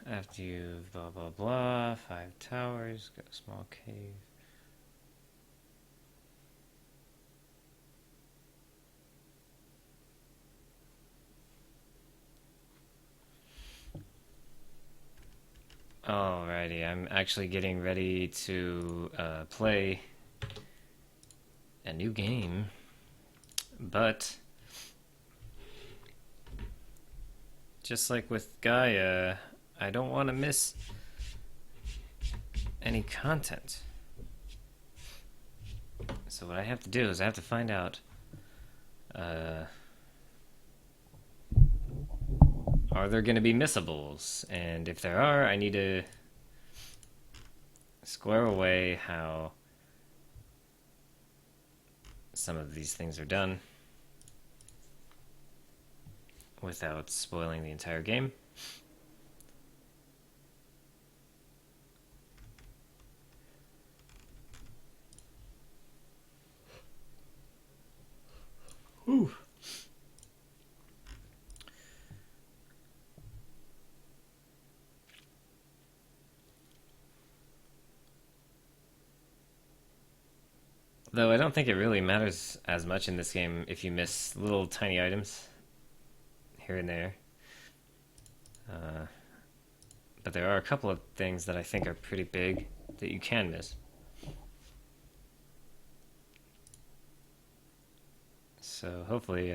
After you blah blah blah, 5 towers, got a small cave. Alrighty, I'm actually getting ready to play a new game, but just like with Gaia, I don't want to miss any content. So what I have to do is I have to find out are there going to be missables? And if there are, I need to square away how some of these things are done without spoiling the entire game. Ooh. Though I don't think it really matters as much in this game if you miss little tiny items here and there. But there are a couple of things that I think are pretty big that you can miss. So hopefully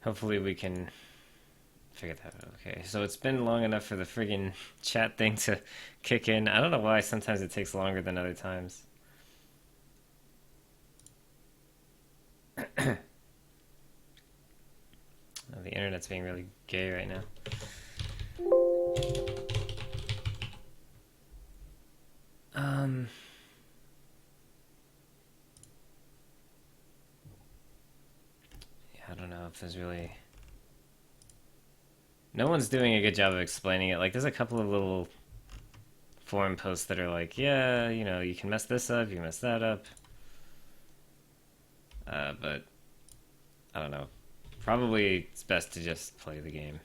hopefully we can figure that out. Okay, so it's been long enough for the friggin' chat thing to kick in. I don't know why sometimes it takes longer than other times. The internet's being really gay right now. Yeah, I don't know if there's really... No one's doing a good job of explaining it. Like, there's a couple of little forum posts that are like, yeah, you know, you can mess this up, you can mess that up. But, I don't know. Probably it's best to just play the game.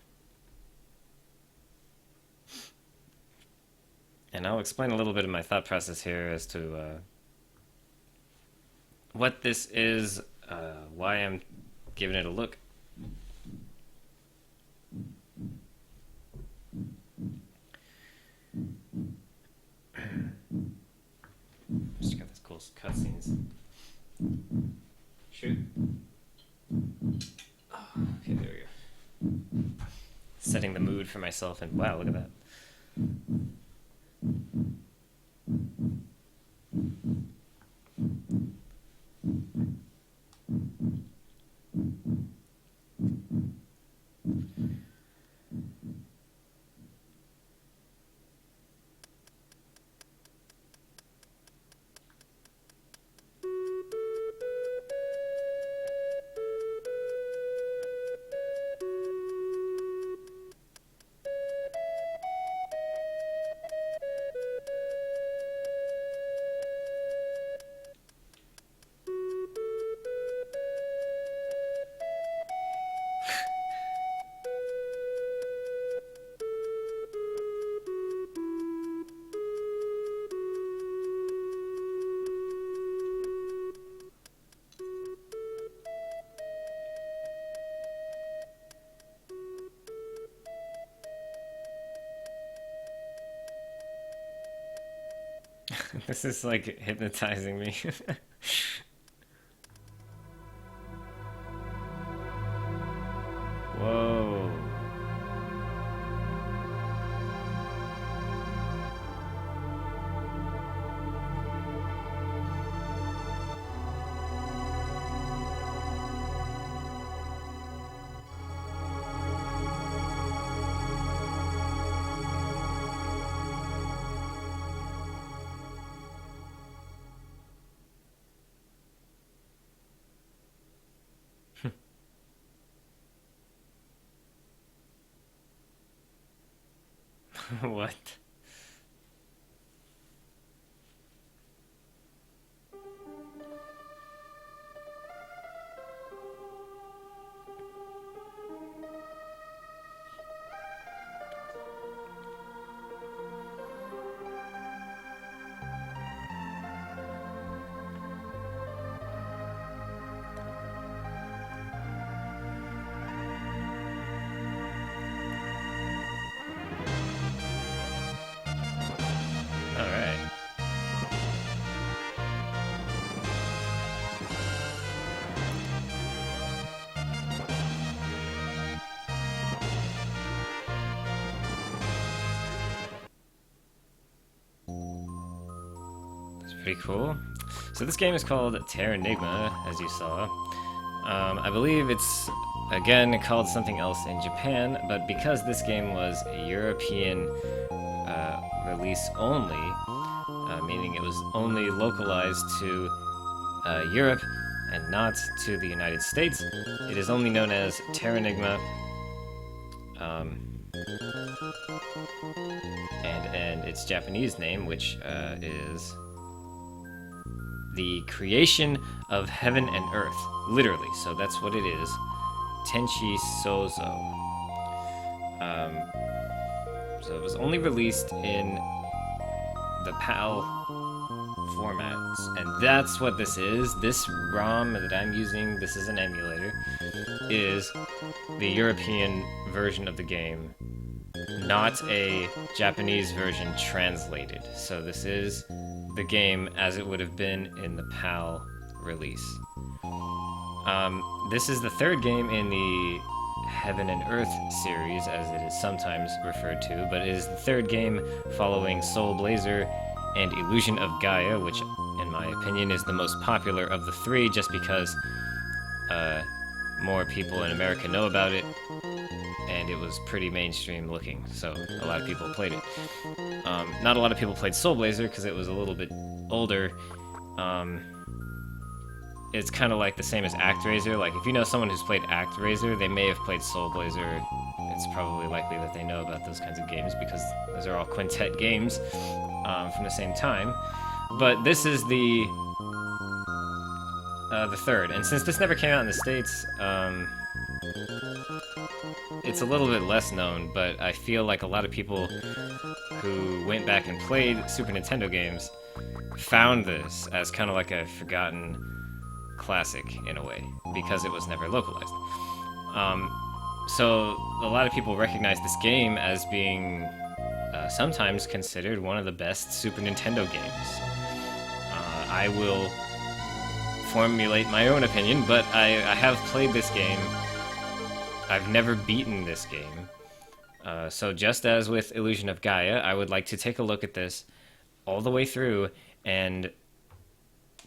And I'll explain a little bit of my thought process here as to what this is, why I'm giving it a look. Just got this cool cutscenes. Shoot. Oh, okay, there we go. Setting the mood for myself, and wow, look at that. This is like hypnotizing me. Whoa. What? Alright. That's pretty cool. So this game is called Terranigma, as you saw. I believe it's, again, called something else in Japan, but because this game was a European release only, meaning it was only localized to Europe and not to the United States, it is only known as Terranigma. And its Japanese name, which is the creation of heaven and earth, literally. So that's what it is. Tenchi Sozo. So it was only released in the PAL formats, and that's what this is. This ROM that I'm using, this is an emulator, is the European version of the game, not a Japanese version translated. So this is the game as it would have been in the PAL release. This is the third game in the Heaven and Earth series, as it is sometimes referred to, but it is the third game following Soul Blazer and Illusion of Gaia, which, in my opinion, is the most popular of the three, just because more people in America know about it, and it was pretty mainstream looking, so a lot of people played it. Not a lot of people played Soul Blazer because it was a little bit older. It's kind of like the same as ActRaiser. Like, if you know someone who's played ActRaiser, they may have played Soul Blazer. It's probably likely that they know about those kinds of games because those are all quintet games from the same time. But this is the third, and since this never came out in the States, it's a little bit less known, but I feel like a lot of people who went back and played Super Nintendo games found this as kind of like a forgotten classic in a way, because it was never localized. So a lot of people recognize this game as being sometimes considered one of the best Super Nintendo games. I will formulate my own opinion, but I have played this game. I've never beaten this game. So just as with Illusion of Gaia, I would like to take a look at this all the way through and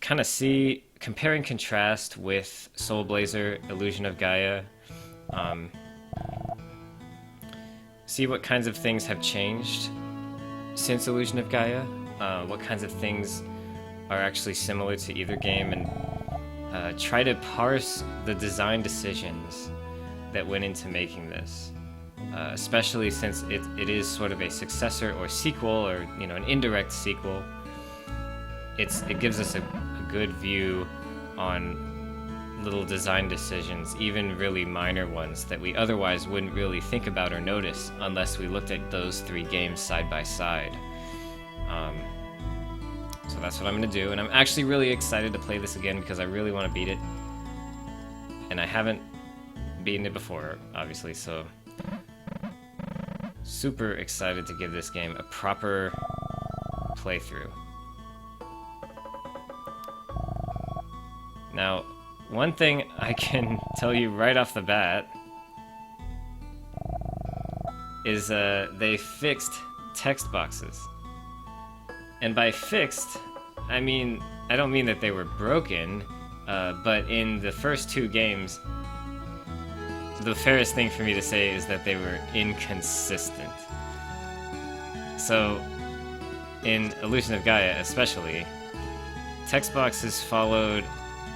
kind of see, compare and contrast with Soul Blazer, Illusion of Gaia, see what kinds of things have changed since Illusion of Gaia, what kinds of things are actually similar to either game, and try to parse the design decisions that went into making this, especially since it is sort of a successor or sequel, or an indirect sequel. It gives us a good view on little design decisions, even really minor ones that we otherwise wouldn't really think about or notice unless we looked at those three games side by side. So that's what I'm going to do, and I'm actually really excited to play this again because I really want to beat it, and I haven't beaten it before, obviously, so super excited to give this game a proper playthrough. Now, one thing I can tell you right off the bat is they fixed text boxes. And by fixed, I don't mean that they were broken, but in the first two games, the fairest thing for me to say is that they were inconsistent. So, in Illusion of Gaia especially, text boxes followed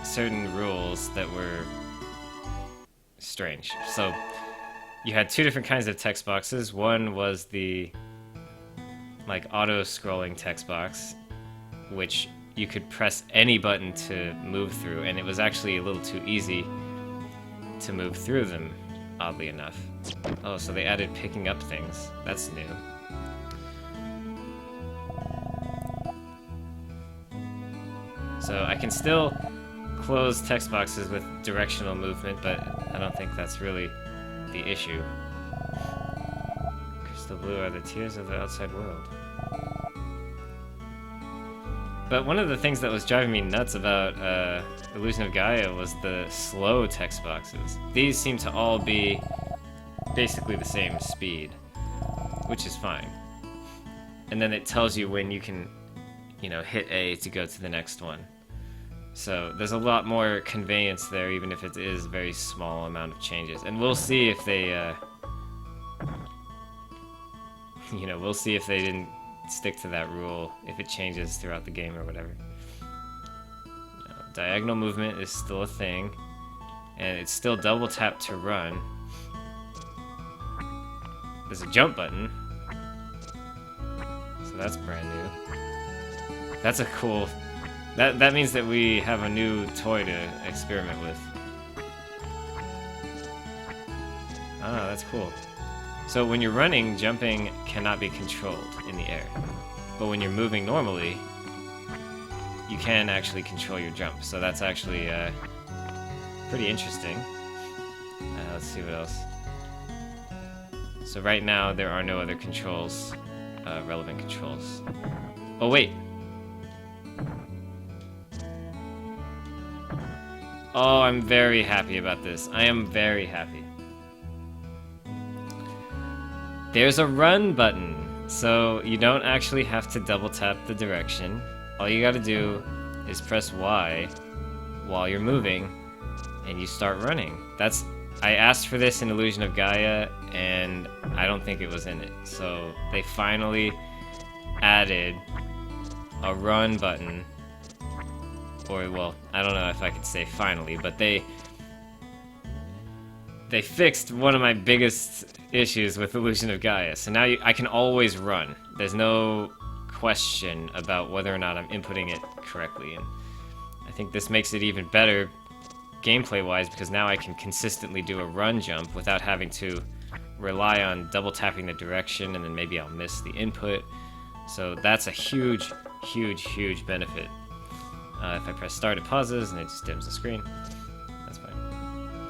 certain rules that were strange. So, you had two different kinds of text boxes. One was the like auto-scrolling text box, which you could press any button to move through, and it was actually a little too easy to move through them, oddly enough. Oh, so they added picking up things. That's new. So I can still close text boxes with directional movement, but I don't think that's really the issue. Crystal blue are the tears of the outside world. But one of the things that was driving me nuts about Illusion of Gaia was the slow text boxes. These seem to all be basically the same speed, which is fine. And then it tells you when you can, you know, hit A to go to the next one. So there's a lot more conveyance there, even if it is a very small amount of changes. And we'll see if they, you know, we'll see if they didn't stick to that rule, if it changes throughout the game or whatever. Diagonal movement is still a thing, and it's still double tap to run. There's a jump button, so that's brand new. That's a cool... That means that we have a new toy to experiment with. Ah, that's cool. So when you're running, jumping cannot be controlled in the air. But when you're moving normally, you can actually control your jump. So that's actually pretty interesting. Let's see what else. So right now, there are no other controls, relevant controls. Oh, wait. Oh, I'm very happy about this. I am very happy. There's a run button, so you don't actually have to double tap the direction. All you gotta do is press Y while you're moving, and you start running. I asked for this in Illusion of Gaia, and I don't think it was in it. So they finally added a run button. Or, well, I don't know if I could say finally, but they fixed one of my biggest issues with Illusion of Gaia. So now I can always run. There's no question about whether or not I'm inputting it correctly. And I think this makes it even better gameplay-wise, because now I can consistently do a run jump without having to rely on double tapping the direction, and then maybe I'll miss the input. So that's a huge, huge, huge benefit. If I press start, it pauses, and it just dims the screen. That's fine.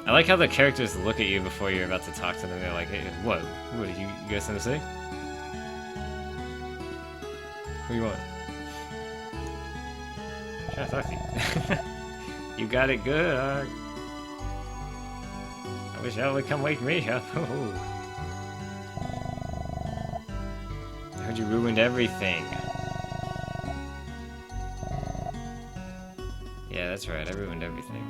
I like how the characters look at you before you're about to talk to them. They're like, hey, what? What, you got something to say? What do you want? I'm trying to talk to you. You got it good. I wish y'all would come wake me up. I heard you ruined everything. Yeah, that's right, I ruined everything.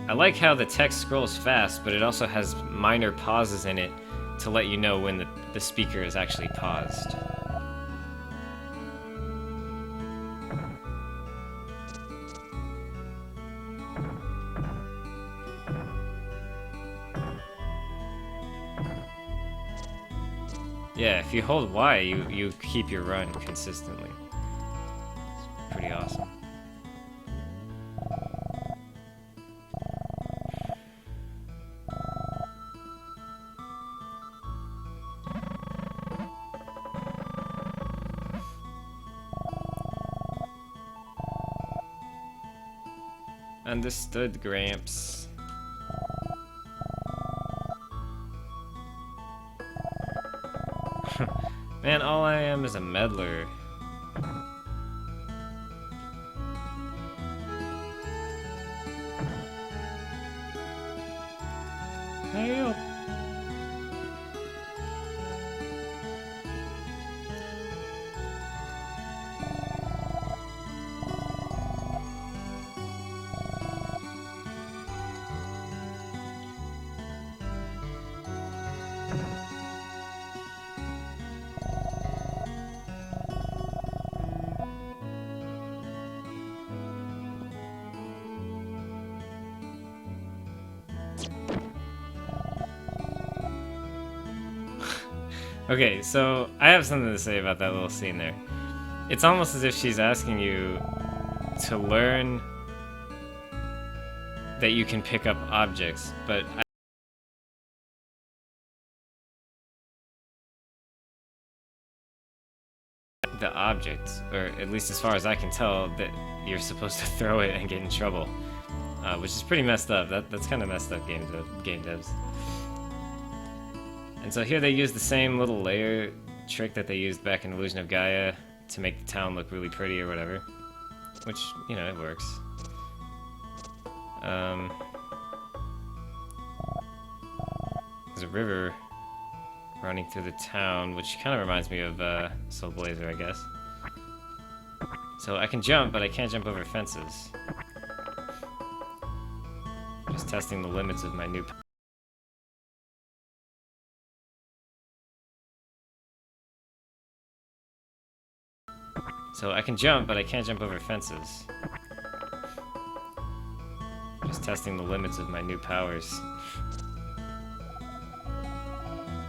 I like how the text scrolls fast, but it also has minor pauses in it to let you know when the speaker is actually paused. Yeah, if you hold Y, you keep your run consistently. It's pretty awesome. Understood, Gramps. Man, all I am is a meddler. Help! Okay, so I have something to say about that little scene there. It's almost as if she's asking you to learn that you can pick up objects, but the object, or at least as far as I can tell, that you're supposed to throw it and get in trouble, which is pretty messed up. That's kind of messed up, game devs. And so here they use the same little layer trick that they used back in Illusion of Gaia to make the town look really pretty or whatever, which, you know, it works. There's a river running through the town, which kind of reminds me of Soul Blazer, I guess. So I can jump, but I can't jump over fences. Just testing the limits of my new... So I can jump, but I can't jump over fences. Just testing the limits of my new powers.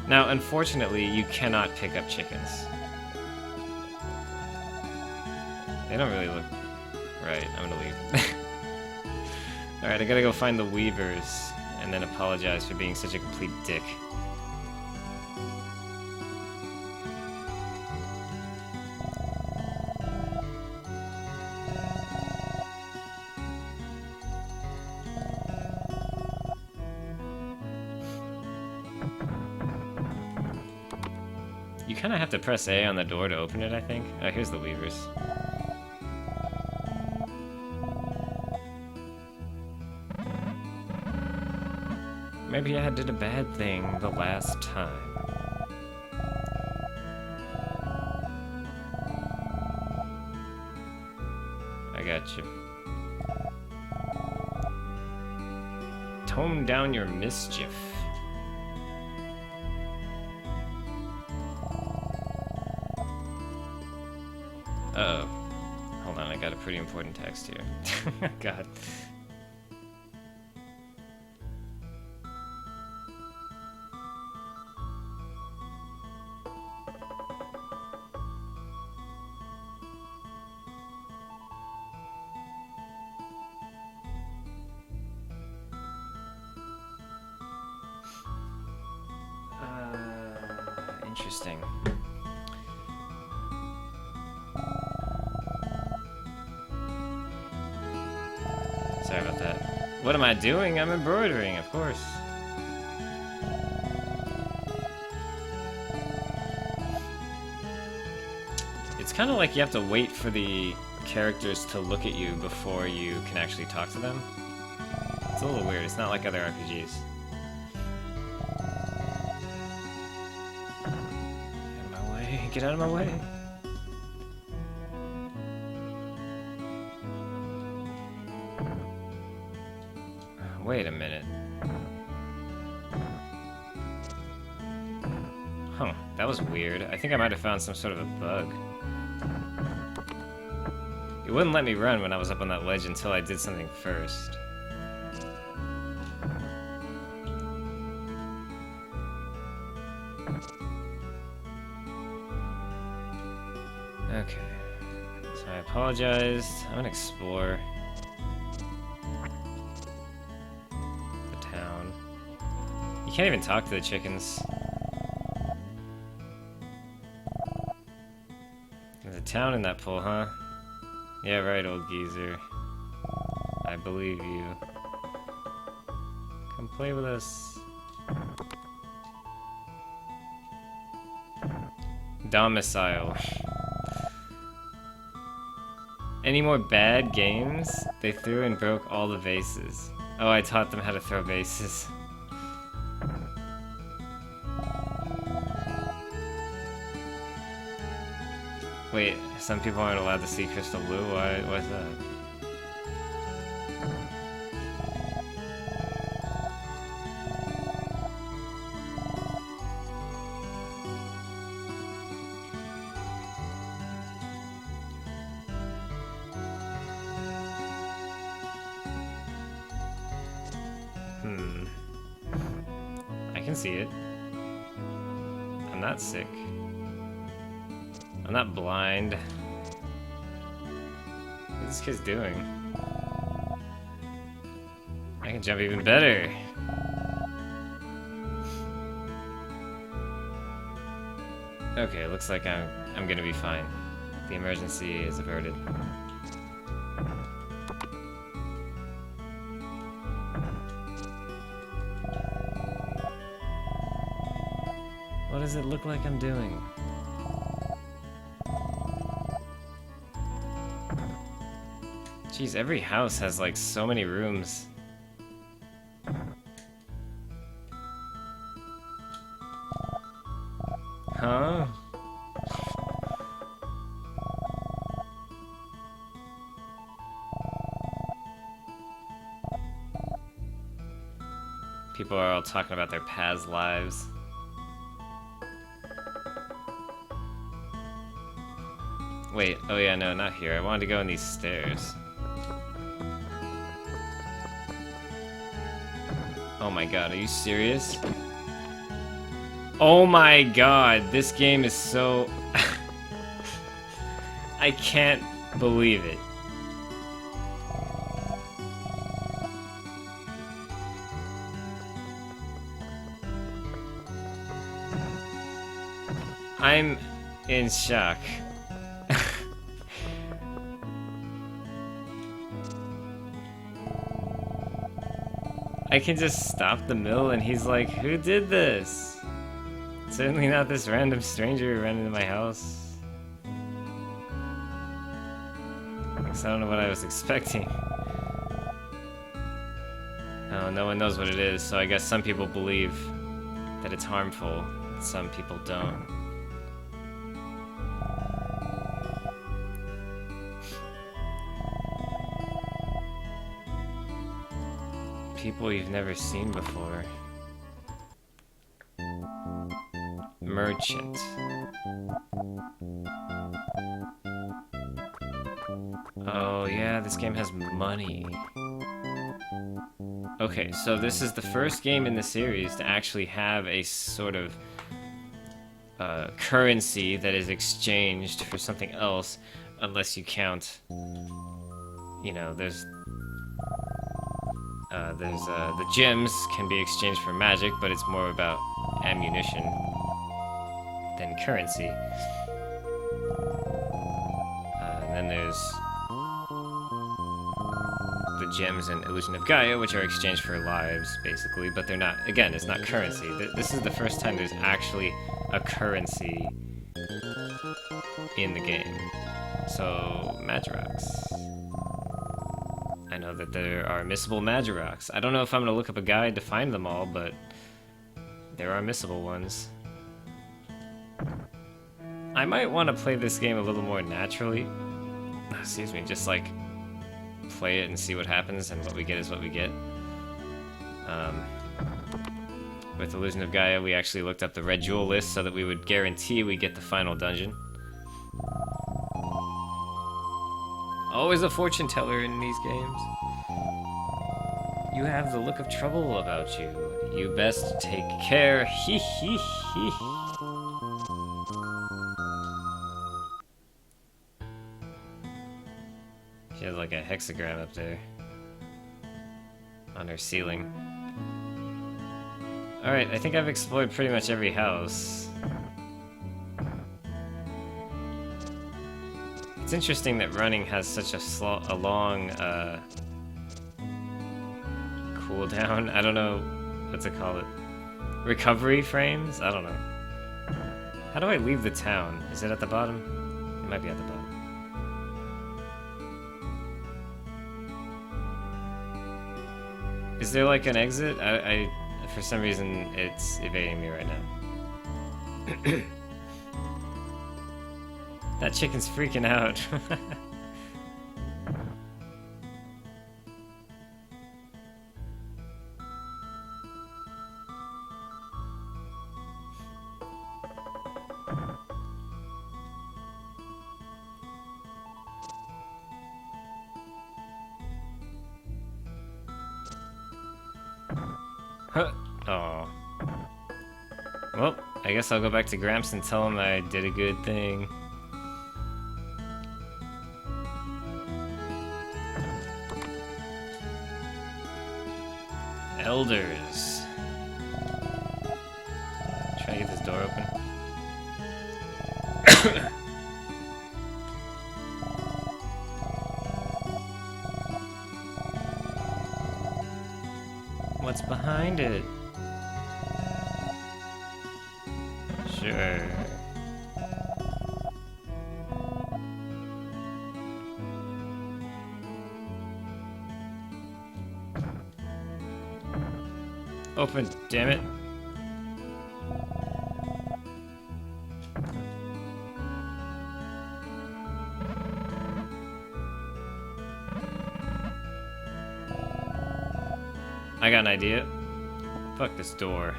Now, unfortunately, you cannot pick up chickens. They don't really look right. I'm gonna leave. Alright, I gotta go find the weavers, and then apologize for being such a complete dick. You kind of have to press A on the door to open it, I think. Oh, here's the weavers. Maybe I did a bad thing the last time. I got you. Tone down your mischief. Uh-oh. Hold on, I got a pretty important text here. God. Interesting. Sorry about that. What am I doing? I'm embroidering, of course. It's kind of like you have to wait for the characters to look at you before you can actually talk to them. It's a little weird. It's not like other RPGs. Get out of my way. Wait a minute. Huh, that was weird. I think I might have found some sort of a bug. It wouldn't let me run when I was up on that ledge until I did something first. Okay. So I apologize. I'm gonna explore the town. You can't even talk to the chickens. There's a town in that pool, huh? Yeah, right, old geezer. I believe you. Come play with us. Domicile. Any more bad games? They threw and broke all the vases. Oh, I taught them how to throw vases. Wait, some people aren't allowed to see Crystal Blue? Why's that? I can see it. I'm not sick. I'm not blind. What's this kid's doing? I can jump even better. Okay, looks like I'm gonna be fine. The emergency is averted. What does it look like I'm doing? Jeez, every house has like so many rooms. Huh? People are all talking about their past lives. Wait, oh yeah, no, not here. I wanted to go in these stairs. Oh my god, are you serious? Oh my god, this game is so... I can't believe it. I'm in shock. I can just stop the mill and he's like, who did this? Certainly not this random stranger who ran into my house. So I don't know what I was expecting. Oh, no one knows what it is, so I guess some people believe that it's harmful, some people don't. People you've never seen before. Merchant. Oh yeah, this game has money. Okay, so this is the first game in the series to actually have a sort of currency that is exchanged for something else, unless you count, you know, there's the gems can be exchanged for magic, but it's more about ammunition than currency. And then there's the gems and Illusion of Gaia, which are exchanged for lives, basically, but they're not, again, it's not currency. This is the first time there's actually a currency in the game. So, Magirocks. I know that there are missable Magirocks. I don't know if I'm going to look up a guide to find them all, but there are missable ones. I might want to play this game a little more naturally. Excuse me, just like play it and see what happens, and what we get is what we get. With Illusion of Gaia, we actually looked up the red jewel list so that we would guarantee we get the final dungeon. Always a fortune teller in these games. You have the look of trouble about you. You best take care. Hee hee hee. She has like a hexagram up there on her ceiling. Alright, I think I've explored pretty much every house. It's interesting that running has such a long cooldown. I don't know what to call it. Recovery frames? I don't know. How do I leave the town? Is it at the bottom? It might be at the bottom. Is there like an exit? I for some reason it's evading me right now. That chicken's freaking out. Huh. Oh. Well, I guess I'll go back to Gramps and tell him I did a good thing. Elders. Try to get this door open. What's behind it? Sure. Open, damn it. I got an idea. Fuck this door.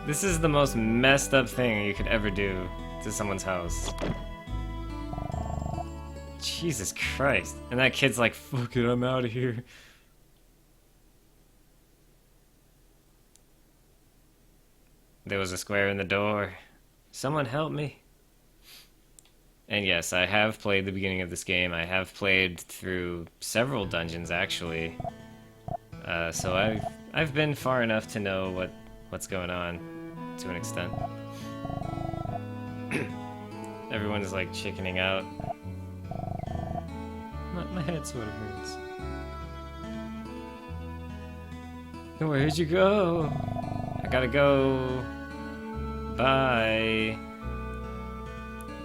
This is the most messed up thing you could ever do to someone's house. Jesus Christ. And that kid's like, fuck it, I'm out of here. There was a square in the door. Someone help me. And yes, I have played the beginning of this game. I have played through several dungeons, actually. So I've been far enough to know what's going on, to an extent. Everyone's like chickening out. My head sort of hurts. Where'd you go? I gotta go. Bye.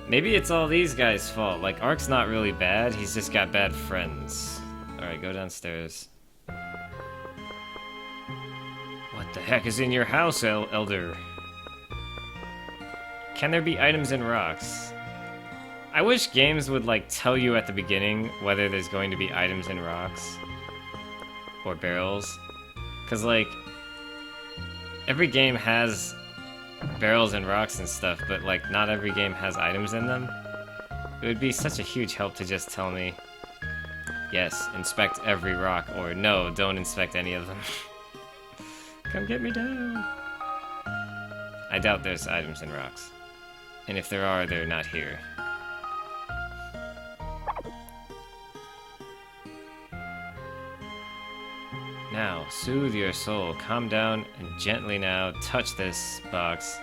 Maybe it's all these guys' fault. Like, Ark's not really bad, he's just got bad friends. Alright, go downstairs. What the heck is in your house, Elder? Can there be items in rocks? I wish games would, like, tell you at the beginning whether there's going to be items in rocks. Or barrels. Because, like, every game has barrels and rocks and stuff, but, like, not every game has items in them. It would be such a huge help to just tell me, yes, inspect every rock, or no, don't inspect any of them. Come get me down. I doubt there's items in rocks. And if there are, they're not here. Now, soothe your soul. Calm down and gently now touch this box.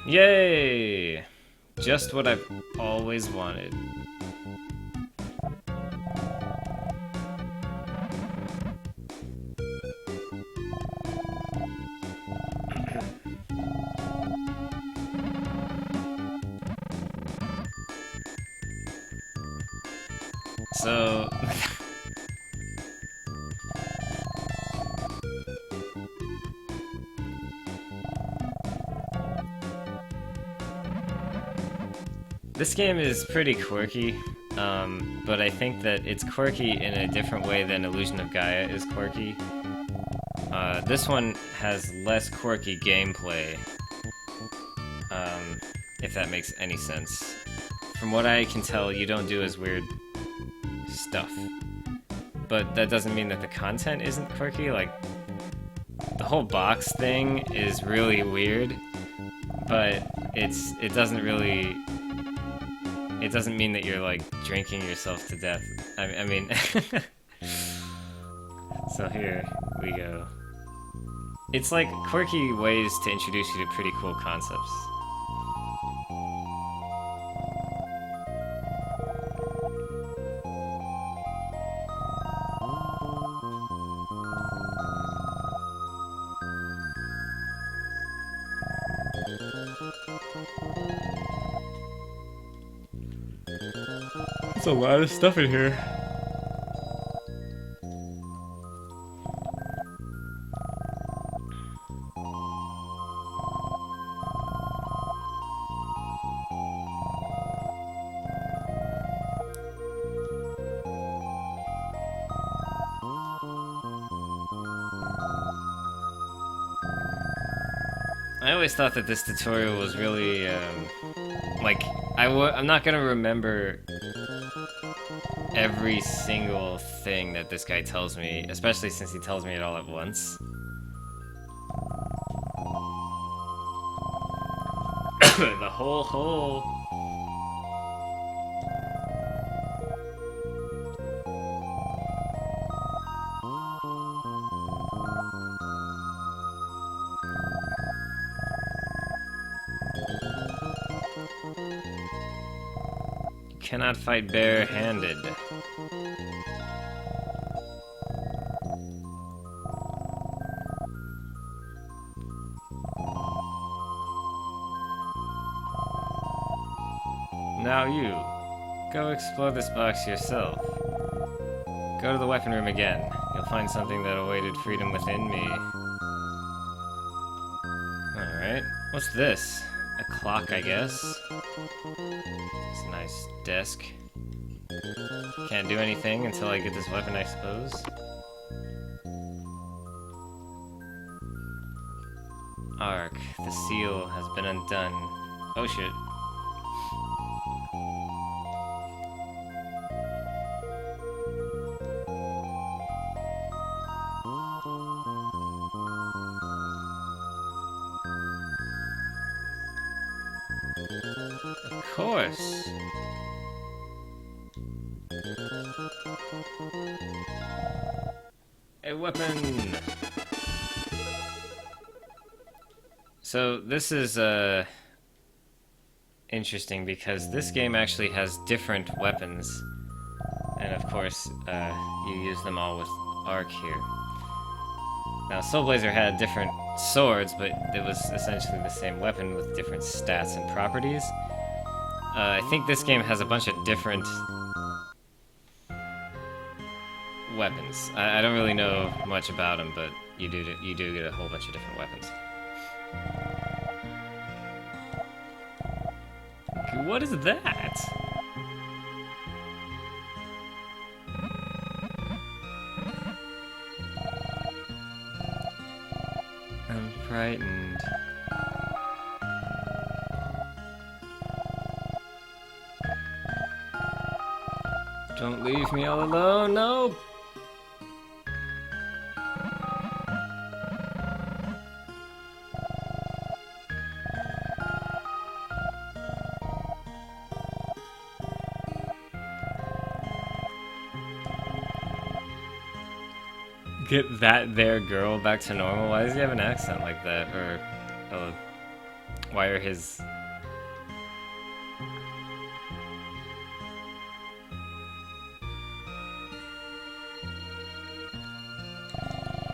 Yay! Just what I've always wanted. So... This game is pretty quirky, but I think that it's quirky in a different way than Illusion of Gaia is quirky. This one has less quirky gameplay, if that makes any sense. From what I can tell, you don't do as weird stuff. But that doesn't mean that the content isn't quirky. Like, the whole box thing is really weird, but it doesn't really... It doesn't mean that you're, like, drinking yourself to death. I mean... So here we go. It's like quirky ways to introduce you to pretty cool concepts. There's a lot of stuff in here. I always thought that this tutorial was really, like, I'm not gonna remember every single thing that this guy tells me, especially since he tells me it all at once. The whole hole. You cannot fight bare-handed. Now you, go explore this box yourself. Go to the weapon room again. You'll find something that awaited freedom within me. Alright, what's this? A clock, I guess? It's a nice desk. Can't do anything until I get this weapon, I suppose. Arc, the seal has been undone. Oh shit. Of course. A weapon. So this is interesting because this game actually has different weapons, and of course you use them all with Arc here. Now Soul Blazer had different swords, but it was essentially the same weapon with different stats and properties. I think this game has a bunch of different weapons. I don't really know much about them, but you do get a whole bunch of different weapons. Okay, what is that? I'm frightened. Don't leave me all alone, no! Get that there girl back to normal? Why does he have an accent like that? Or, why are his...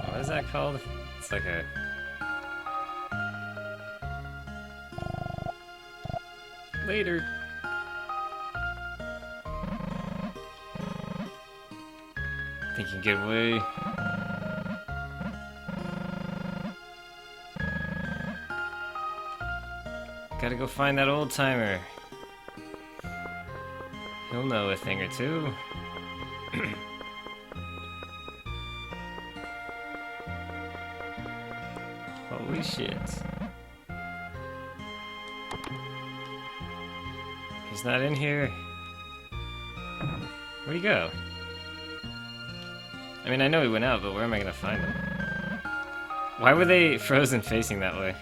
What is that called? It's like a... Later. Think you can get away? Gotta go find that old timer. He'll know a thing or two. Holy shit. He's not in here. Where'd he go? I mean, I know he went out, but where am I gonna find him? Why were they frozen facing that way?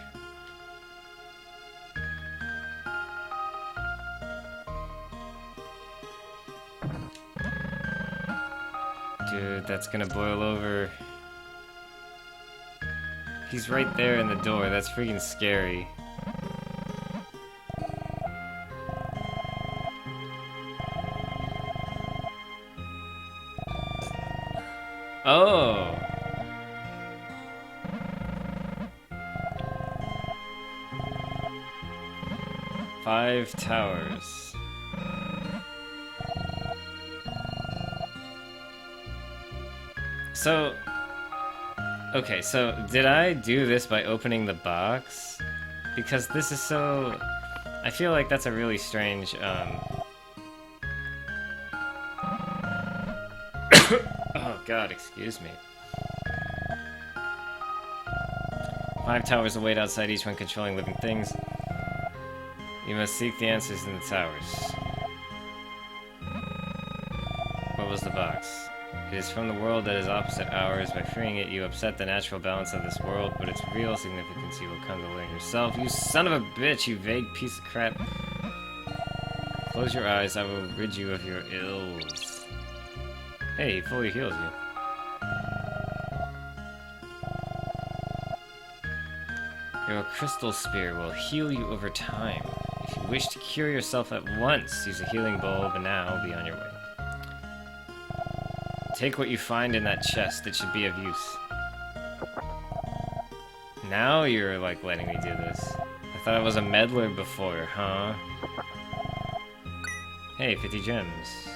Dude, that's gonna boil over. He's right there in the door. That's freaking scary. Oh! Five towers. So... Okay, so did I do this by opening the box? Because this is so... I feel like that's a really strange, Oh god, excuse me. 5 towers await outside, each one controlling living things. You must seek the answers in the towers. What was the box? It is from the world that is opposite ours. By freeing it, you upset the natural balance of this world, but its real significance you will come to learn yourself. You son of a bitch, you vague piece of crap. Close your eyes, I will rid you of your ills. Hey, he fully heals you. Your crystal spear will heal you over time. If you wish to cure yourself at once, use a healing bulb, and now be on your way. Take what you find in that chest, it should be of use. Now you're, like, letting me do this. I thought I was a meddler before, huh? Hey, 50 gems.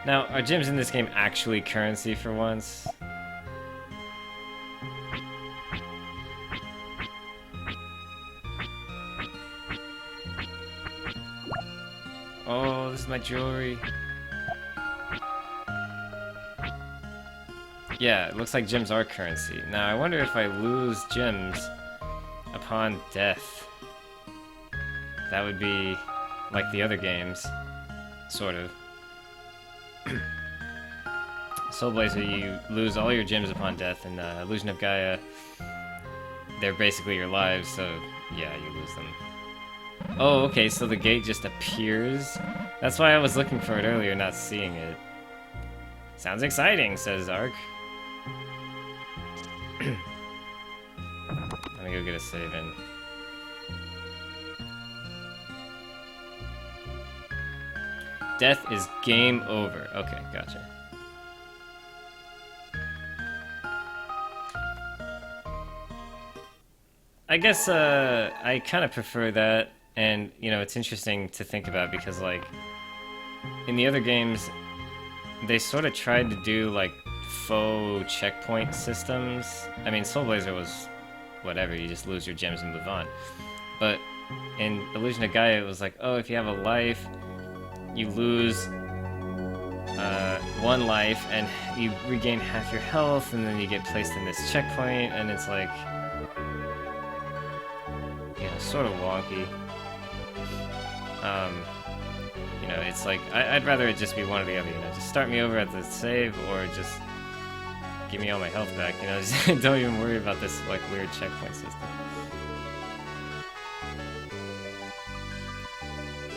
Now, are gems in this game actually currency for once? Oh, this is my jewelry. Yeah, it looks like gems are currency. Now, I wonder if I lose gems upon death. That would be like the other games. Sort of. Soul Blazer, you lose all your gems upon death, and Illusion of Gaia, they're basically your lives, so yeah, you lose them. Oh, okay, so the gate just appears? That's why I was looking for it earlier, not seeing it. Sounds exciting, says Ark. Let me go get a save in. Death is game over. Okay, gotcha. I guess, I kind of prefer that, and, you know, it's interesting to think about because, like, in the other games, they sort of tried to do, like, faux checkpoint systems. I mean, Soul Blazer was whatever, you just lose your gems and move on. But in Illusion of Gaia, it was like, oh, if you have a life, you lose one life, and you regain half your health, and then you get placed in this checkpoint, and it's like, you know, sort of wonky. You know, it's like, I'd rather it just be one or the other, you know, just start me over at the save, or just give me all my health back, you know, just don't even worry about this, like, weird checkpoint system.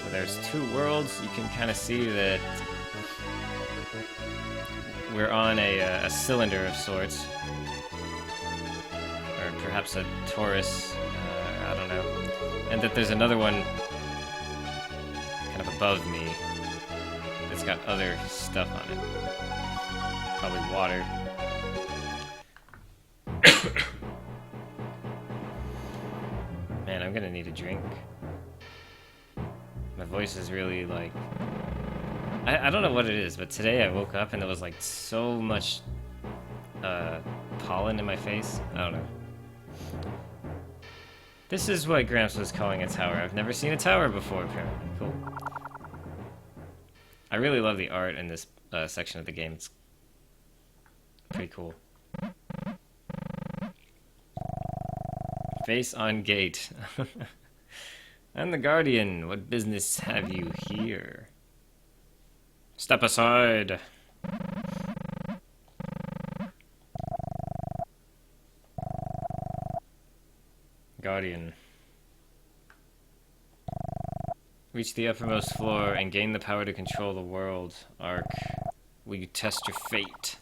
So there's 2 worlds. You can kind of see that we're on a cylinder of sorts, or perhaps a torus, I don't know, and that there's another one kind of above me that's got other stuff on it, probably water. Man, I'm gonna need a drink. My voice is really, like... I don't know what it is, but today I woke up and there was, like, so much pollen in my face. I don't know. This is what Gramps was calling a tower. I've never seen a tower before, apparently. Cool. I really love the art in this section of the game. It's pretty cool. Face on gate. I'm the Guardian. What business have you here? Step aside. Guardian. Reach the uppermost floor and gain the power to control the world. Ark, will you test your fate?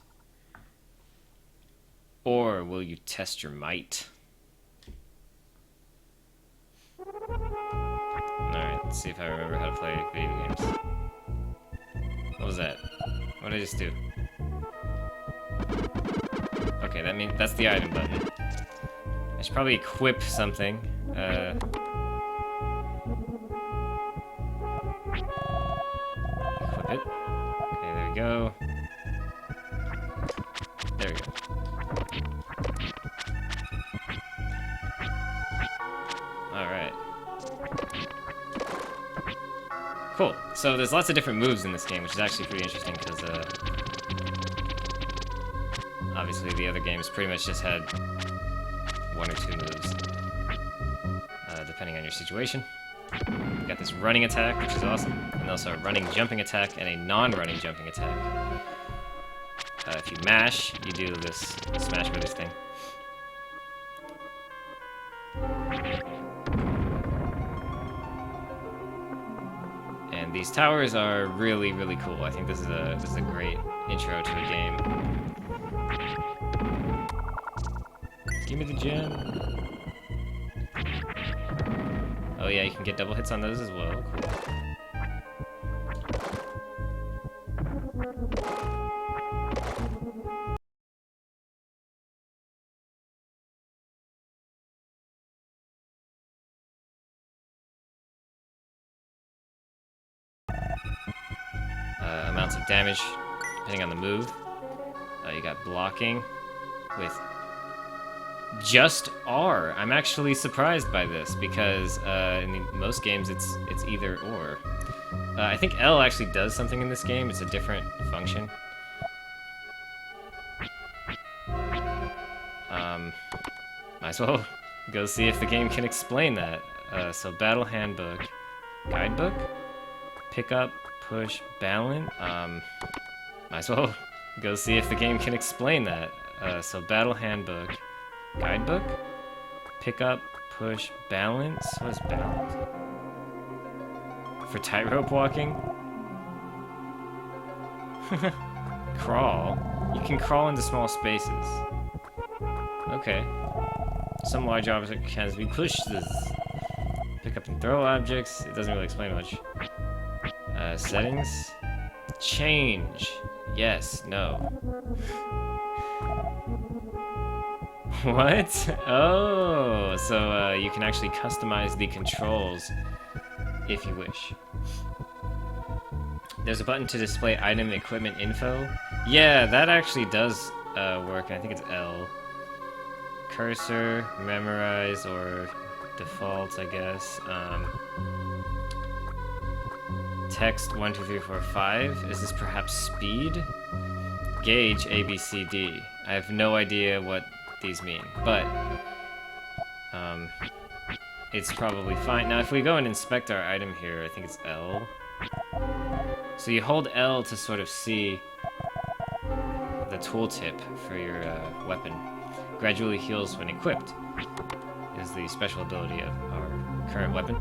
Or will you test your might? Alright, let's see if I remember how to play video games. What was that? What did I just do? Okay, that means that's the item button. I should probably equip something. Equip it. Okay, there we go. There we go. Alright. Cool. So there's lots of different moves in this game, which is actually pretty interesting because obviously the other games pretty much just had one or two moves, depending on your situation. You got this running attack, which is awesome, and also a running jumping attack and a non-running jumping attack. If you mash, you do this Smash Brothers thing. And these towers are really, really cool. I think this is a great intro to a game. Give me the gem. Oh yeah, you can get double hits on those as well. Cool. Amounts of damage, depending on the move. You got blocking with just R. I'm actually surprised by this because in most games it's either or. I think L actually does something in this game. It's a different function. Might as well go see if the game can explain that. So Battle Handbook, Guidebook, Pick Up, Push, Balance. Might as well go see if the game can explain that. So Battle Handbook, Guidebook, Pick Up, Push, Balance. What is balance? For tightrope walking? Crawl. You can crawl into small spaces. Okay. Some large object can be pushed. Pick up and throw objects. It doesn't really explain much. Settings. Change. Yes. No. What? Oh, so you can actually customize the controls if you wish. There's a button to display item equipment info. Yeah, that actually does work. I think it's L. Cursor, memorize, or default, I guess. Text 1, 2, 3, 4, 5. Is this perhaps speed? Gauge A, B, C, D. I have no idea what these mean, but it's probably fine. Now, if we go and inspect our item here, I think it's L. So you hold L to sort of see the tooltip for your weapon. Gradually heals when equipped is the special ability of our current weapon.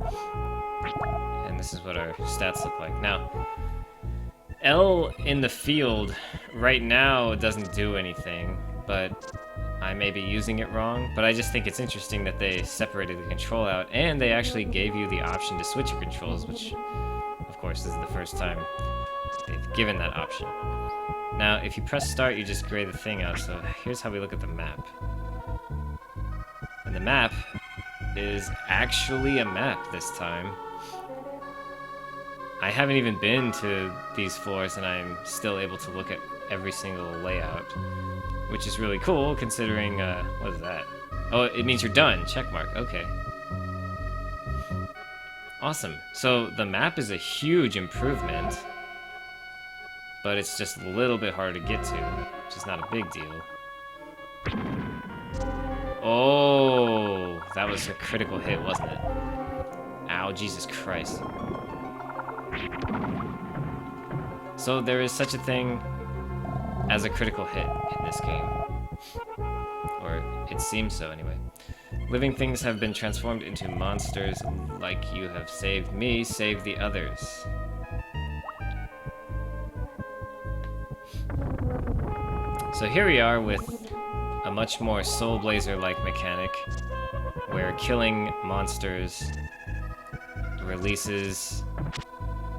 And this is what our stats look like. Now, L in the field right now doesn't do anything, but I may be using it wrong. But I just think it's interesting that they separated the control out, and they actually gave you the option to switch your controls, which, of course, this is the first time they've given that option. Now, if you press start, you just gray the thing out. So here's how we look at the map. And the map is actually a map this time. I haven't even been to these floors, and I'm still able to look at every single layout, which is really cool, considering, what is that? Oh, it means you're done. Check mark. Okay. Awesome. So the map is a huge improvement, but it's just a little bit hard to get to, which is not a big deal. Oh, that was a critical hit, wasn't it? Ow, Jesus Christ. So there is such a thing as a critical hit in this game. Or it seems so, anyway. Living things have been transformed into monsters. Like you have saved me, save the others. So here we are with a much more Soul Blazer-like mechanic, where killing monsters releases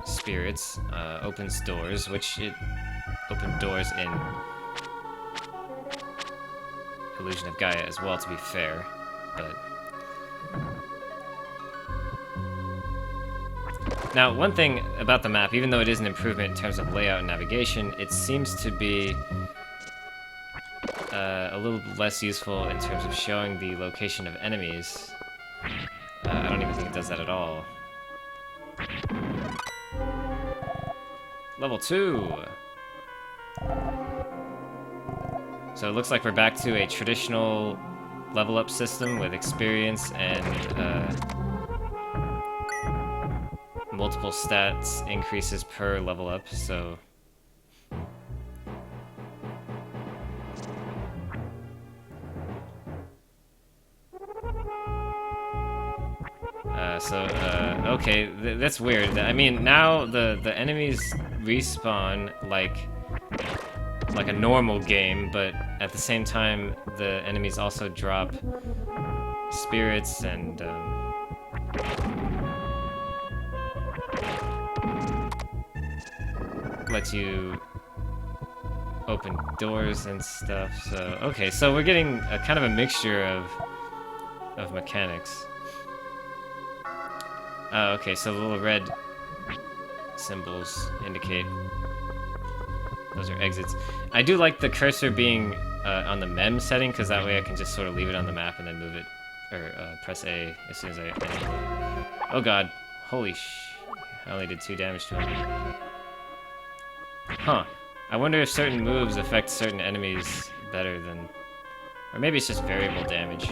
spirits, opens doors, which it opened doors in Illusion of Gaia as well, to be fair, but... Now, one thing about the map, even though it is an improvement in terms of layout and navigation, it seems to be a little less useful in terms of showing the location of enemies. I don't even think it does that at all. Level 2! So it looks like we're back to a traditional level up system with experience and multiple stats increases per level up, so okay, that's weird. I mean, now the enemies respawn like a normal game, but at the same time, the enemies also drop spirits and let you open doors and stuff. So okay, so we're getting a kind of a mixture of mechanics. Okay, so the little red symbols indicate those are exits. I do like the cursor being on the mem setting, because that way I can just sort of leave it on the map and then move it, or press A as soon as I... Oh god, holy I only did 2 damage to him. Huh. I wonder if certain moves affect certain enemies better than... Or maybe it's just variable damage.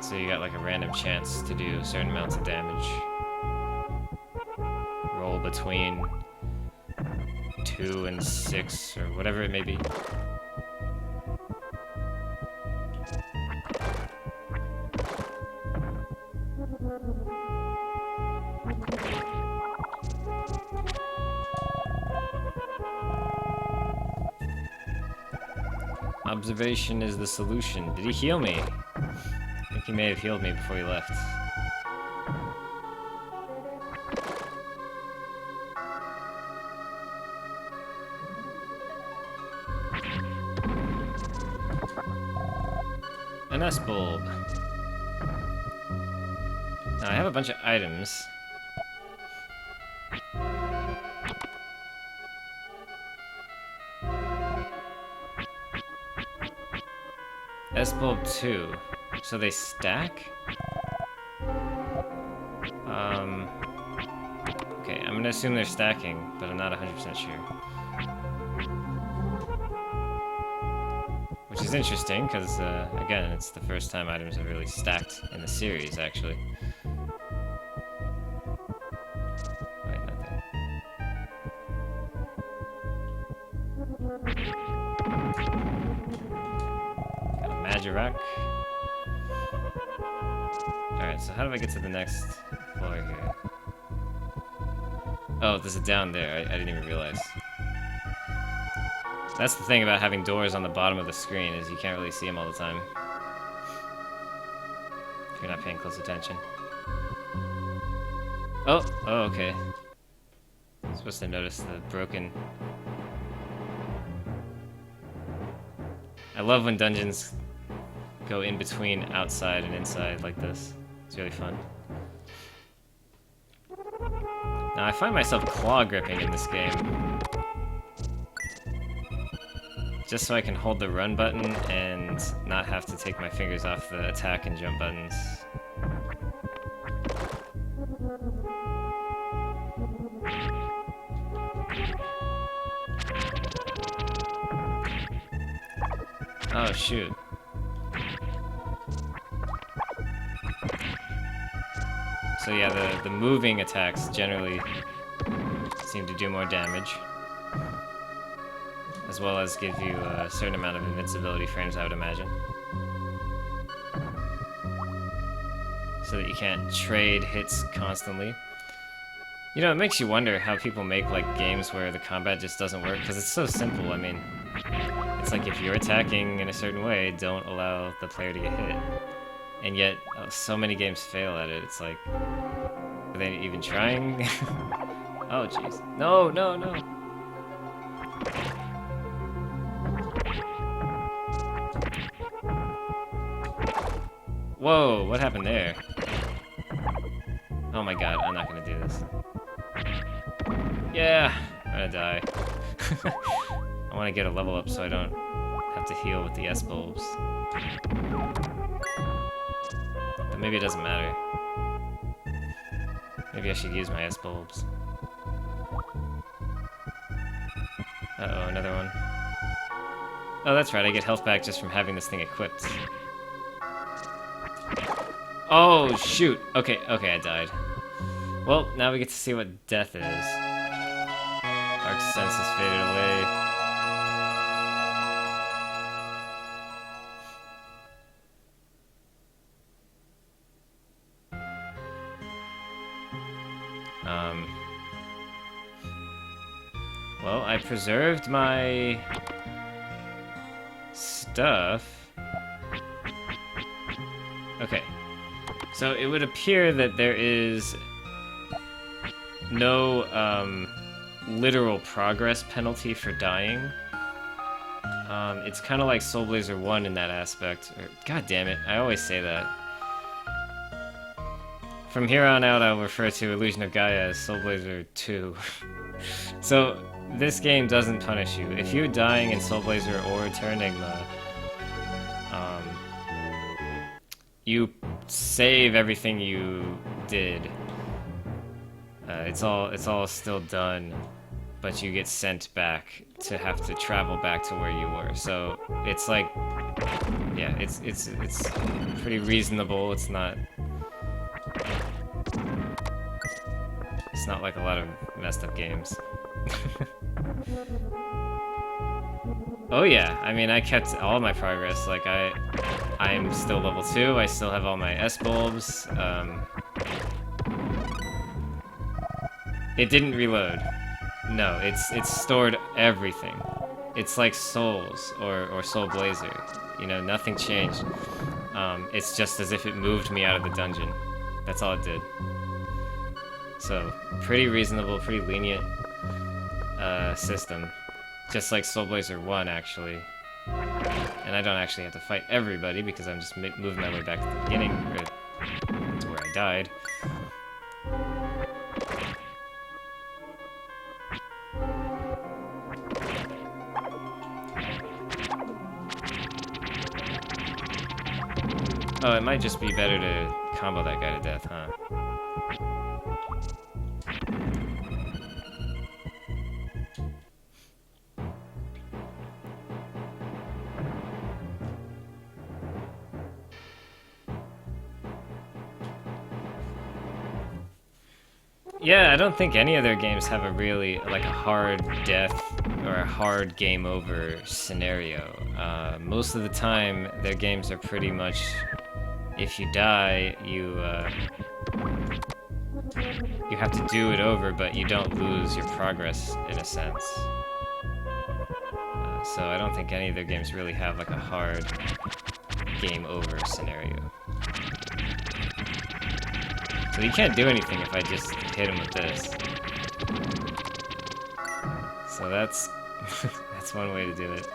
So you got like a random chance to do certain amounts of damage. Roll between 2 and 6, or whatever it may be. Observation is the solution. Did he heal me? I think he may have healed me before he left. An S bulb. Now I have a bunch of items. S bulb 2. So they stack? Okay, I'm gonna assume they're stacking, but I'm not 100% sure. Which is interesting, because, again, it's the first time items have really stacked in the series, actually. Wait, not there. Got a Magirak. Alright, so how do I get to the next floor here? Oh, there's a down there. I didn't even realize. That's the thing about having doors on the bottom of the screen, is you can't really see them all the time. If you're not paying close attention. Oh, okay. I'm supposed to notice the broken... I love when dungeons go in between outside and inside like this. It's really fun. Now, I find myself claw gripping in this game. Just so I can hold the run button and not have to take my fingers off the attack and jump buttons. Oh, shoot. So yeah, the moving attacks generally seem to do more damage, as well as give you a certain amount of invincibility frames, I would imagine. So that you can't trade hits constantly. You know, it makes you wonder how people make like games where the combat just doesn't work, because it's so simple. I mean, it's like if you're attacking in a certain way, don't allow the player to get hit. And yet, so many games fail at it. It's like, are they even trying? Oh, jeez. No, no, no. Whoa, what happened there? Oh my god, I'm not gonna do this. Yeah, I'm gonna die. I wanna get a level up so I don't have to heal with the S bulbs. But maybe it doesn't matter. Maybe I should use my S bulbs. Uh-oh, another one. Oh, that's right, I get health back just from having this thing equipped. Oh, shoot. Okay, I died. Well, now we get to see what death is. Dark sense has faded away. Well, I preserved my stuff. Okay. So it would appear that there is no literal progress penalty for dying. It's kind of like Soul Blazer 1 in that aspect. God damn it, I always say that. From here on out, I'll refer to Illusion of Gaia as Soul Blazer 2. So, this game doesn't punish you. If you're dying in Soul Blazer or Terranigma, you save everything you did. It's all still done, but you get sent back to have to travel back to where you were. So it's like, yeah, it's pretty reasonable. It's not like a lot of messed up games. Oh yeah, I mean, I kept all my progress. Like, I'm still level 2, I still have all my S-bulbs. It didn't reload. No, it's stored everything. It's like Souls or Soul Blazer. You know, nothing changed. It's just as if it moved me out of the dungeon. That's all it did. So, pretty reasonable, pretty lenient system. Just like Soul Blazer 1, actually. And I don't actually have to fight everybody because I'm just moving my way back to the beginning, or to where I died. Oh, it might just be better to combo that guy to death, huh? Yeah, I don't think any of their games have a really, like, a hard death or a hard game over scenario. Most of the time, their games are pretty much, if you die, you have to do it over, but you don't lose your progress, in a sense. So I don't think any of their games really have, like, a hard game over scenario. So he can't do anything if I just hit him with this. So that's that's one way to do it.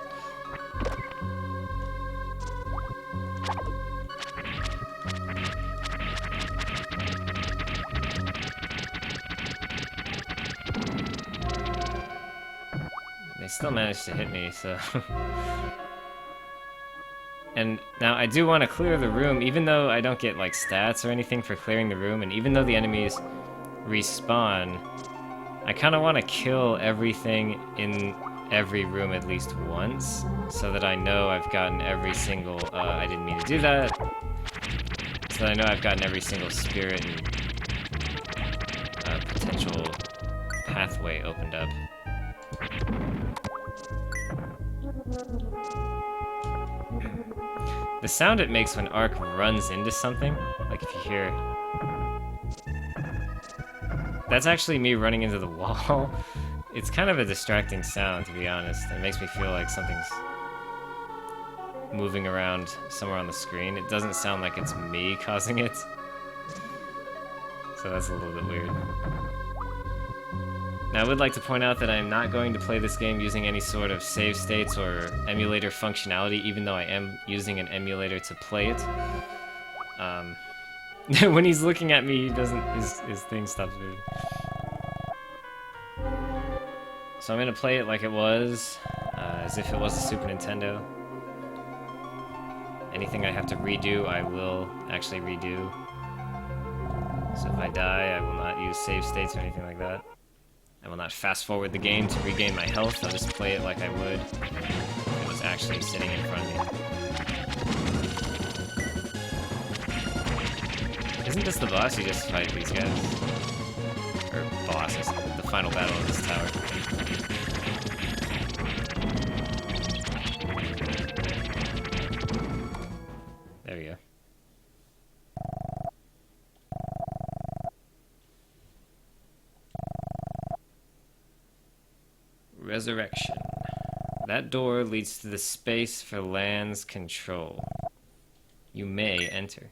They still managed to hit me, so... And now I do want to clear the room, even though I don't get like stats or anything for clearing the room, and even though the enemies respawn, I kind of want to kill everything in every room at least once, so that I know I've gotten every single, I didn't mean to do that, so that I know I've gotten every single spirit and potential pathway opened up. The sound it makes when Ark runs into something, like if you hear... That's actually me running into the wall. It's kind of a distracting sound, to be honest. It makes me feel like something's moving around somewhere on the screen. It doesn't sound like it's me causing it. So that's a little bit weird. Now, I would like to point out that I'm not going to play this game using any sort of save states or emulator functionality, even though I am using an emulator to play it. When he's looking at me, he doesn't, his thing stops moving. So I'm gonna play it like it was, as if it was a Super Nintendo. Anything I have to redo, I will actually redo. So if I die, I will not use save states or anything like that. I will not fast forward the game to regain my health. I'll just play it like I would if it was actually sitting in front of me. Isn't this the boss? You just fight these guys. Or bosses. The final battle of this tower. There we go. Resurrection. That door leads to the space for land's control. You may enter.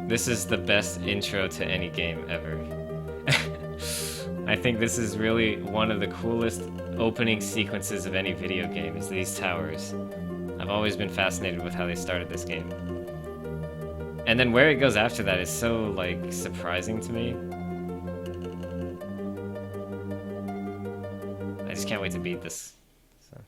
This is the best intro to any game ever. I think this is really one of the coolest opening sequences of any video game, is these towers. I've always been fascinated with how they started this game. And then where it goes after that is so, like, surprising to me. I just can't wait to beat this. So.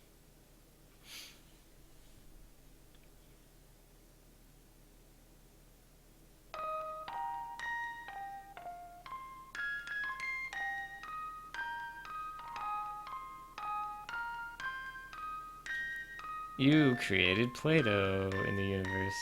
You created Play-Doh in the universe.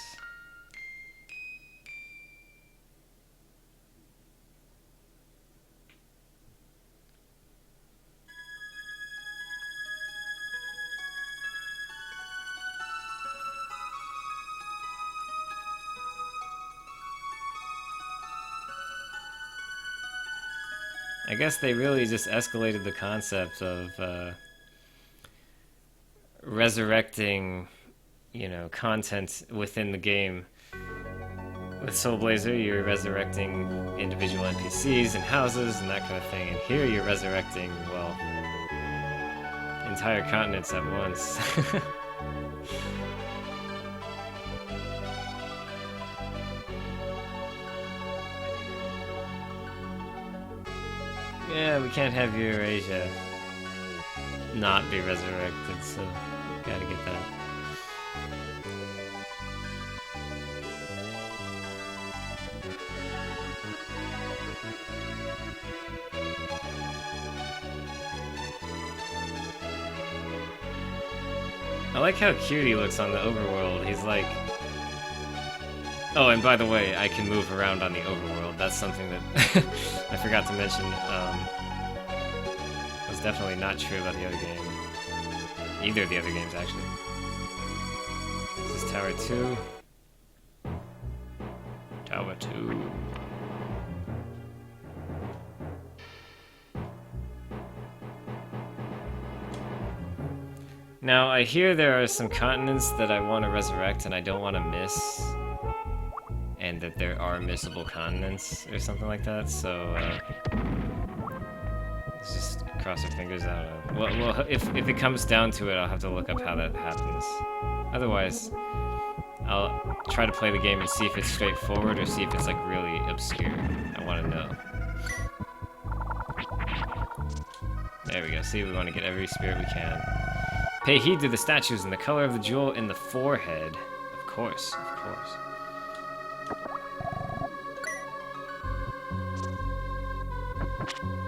I guess they really just escalated the concept of resurrecting, you know, content within the game. With Soul Blazer, you're resurrecting individual NPCs and houses and that kind of thing, and here you're resurrecting, well, entire continents at once. Yeah, we can't have Eurasia not be resurrected, so gotta get that. I like how cute he looks on the overworld. He's like... Oh, and by the way, I can move around on the overworld. That's something that I forgot to mention. Was definitely not true about the other game. Either of the other games, actually. This is Tower 2. Tower 2. Now, I hear there are some continents that I want to resurrect and I don't want to miss. And that there are missable continents or something like that, so let's just cross our fingers out. Well, if it comes down to it, I'll have to look up how that happens. Otherwise, I'll try to play the game and see if it's straightforward or see if it's like really obscure. I want to know. There we go. See, we want to get every spirit we can. Pay heed to the statues and the color of the jewel in the forehead. Of course, of course.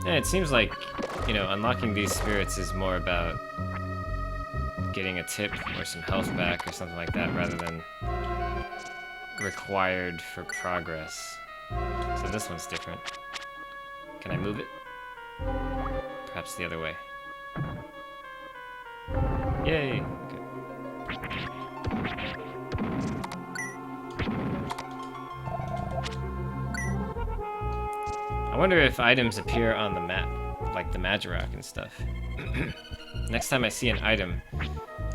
Yeah, it seems like, you know, unlocking these spirits is more about getting a tip or some health back or something like that rather than required for progress. So this one's different. Can I move it? Perhaps the other way. Yay! Okay. I wonder if items appear on the map, like the Magirock and stuff. Next time I see an item,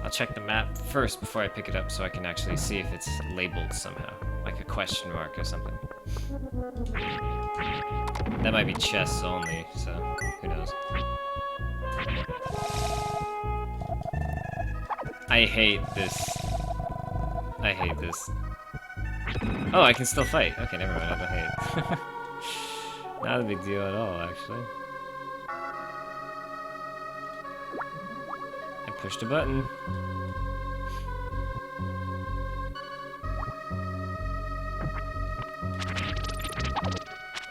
I'll check the map first before I pick it up so I can actually see if it's labeled somehow, like a question mark or something. That might be chests only, so who knows. I hate this. I hate this. Oh, I can still fight. Okay, never mind, I don't hate it. Not a big deal at all, actually. I pushed a button.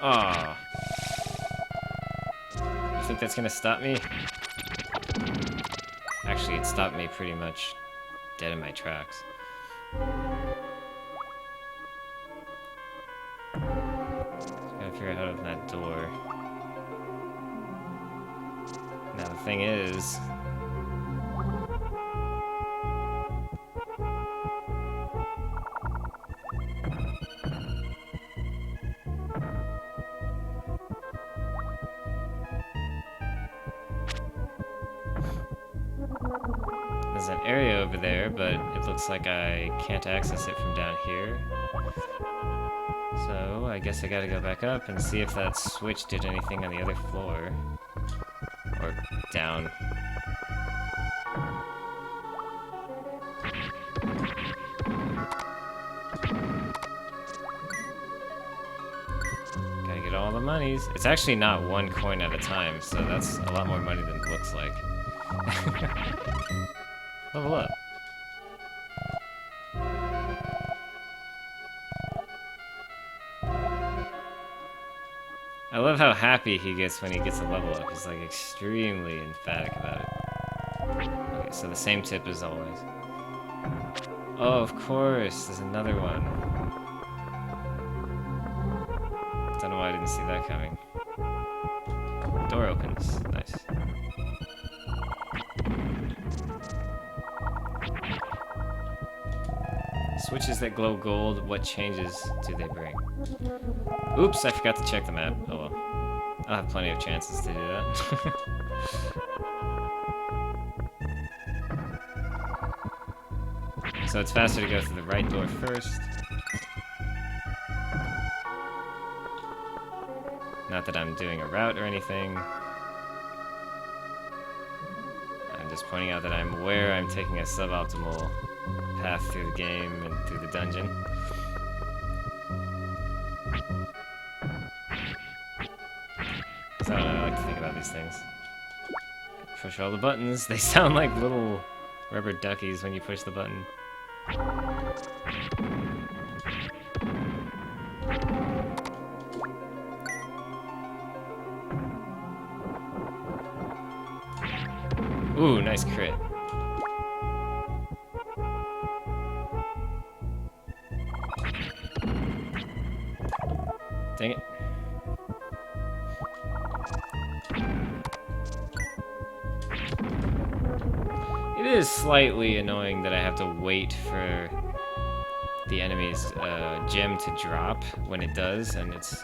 Aw. You think that's gonna stop me? Actually, it stopped me pretty much dead in my tracks. Gotta figure out how to open that door. Now the thing is... there's an area over there, but it looks like I can't access it from down here. So I guess I gotta go back up and see if that switch did anything on the other floor. Or down. Gotta get all the monies. It's actually not one coin at a time, so that's a lot more money than it looks like. Level up. I love how happy he gets when he gets a level up. He's like extremely emphatic about it. Okay, so the same tip as always. Oh, of course, there's another one. Don't know why I didn't see that coming. Door opens. Nice. Switches that glow gold, what changes do they bring? Oops, I forgot to check the map. Oh well. I'll have plenty of chances to do that. So it's faster to go through the right door first. Not that I'm doing a route or anything. I'm just pointing out that I'm aware I'm taking a suboptimal path through the game and through the dungeon. So I don't know, I like to think about these things. Push all the buttons. They sound like little rubber duckies when you push the button. Ooh, nice crit. Dang it. It is slightly annoying that I have to wait for the enemy's gem to drop when it does, and it's...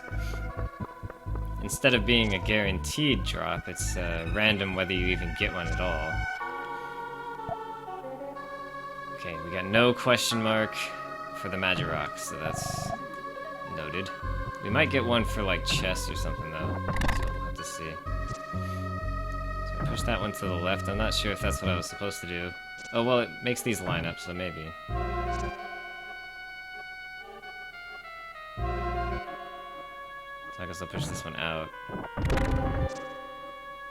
instead of being a guaranteed drop, it's random whether you even get one at all. Okay, we got no question mark for the Magic Rock, so that's noted. We might get one for, like, chest or something, though, so we'll have to see. So I push that one to the left. I'm not sure if that's what I was supposed to do. Oh, well, it makes these line up, so maybe. So I guess I'll push this one out.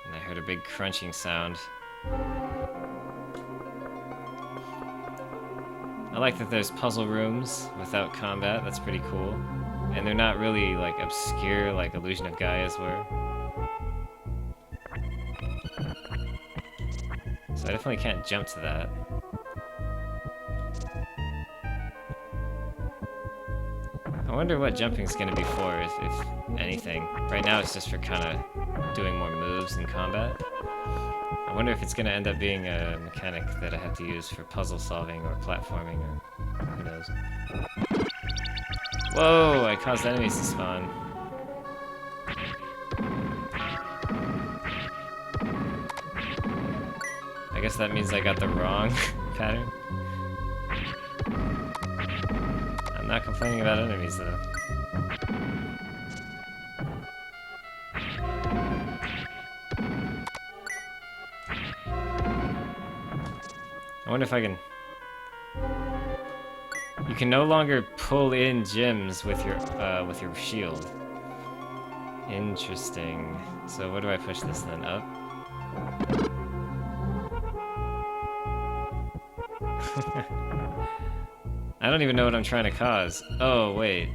And I heard a big crunching sound. I like that there's puzzle rooms without combat. That's pretty cool. And they're not really, like, obscure like Illusion of Gaia's were. So I definitely can't jump to that. I wonder what jumping's gonna be for, if anything. Right now it's just for kind of doing more moves in combat. I wonder if it's gonna end up being a mechanic that I have to use for puzzle solving or platforming, or who knows. Whoa, I caused enemies to spawn. I guess that means I got the wrong pattern. I'm not complaining about enemies, though. I wonder if I can... You can no longer pull in gems with your shield. Interesting. So where do I push this then? Up? I don't even know what I'm trying to cause. Oh, wait.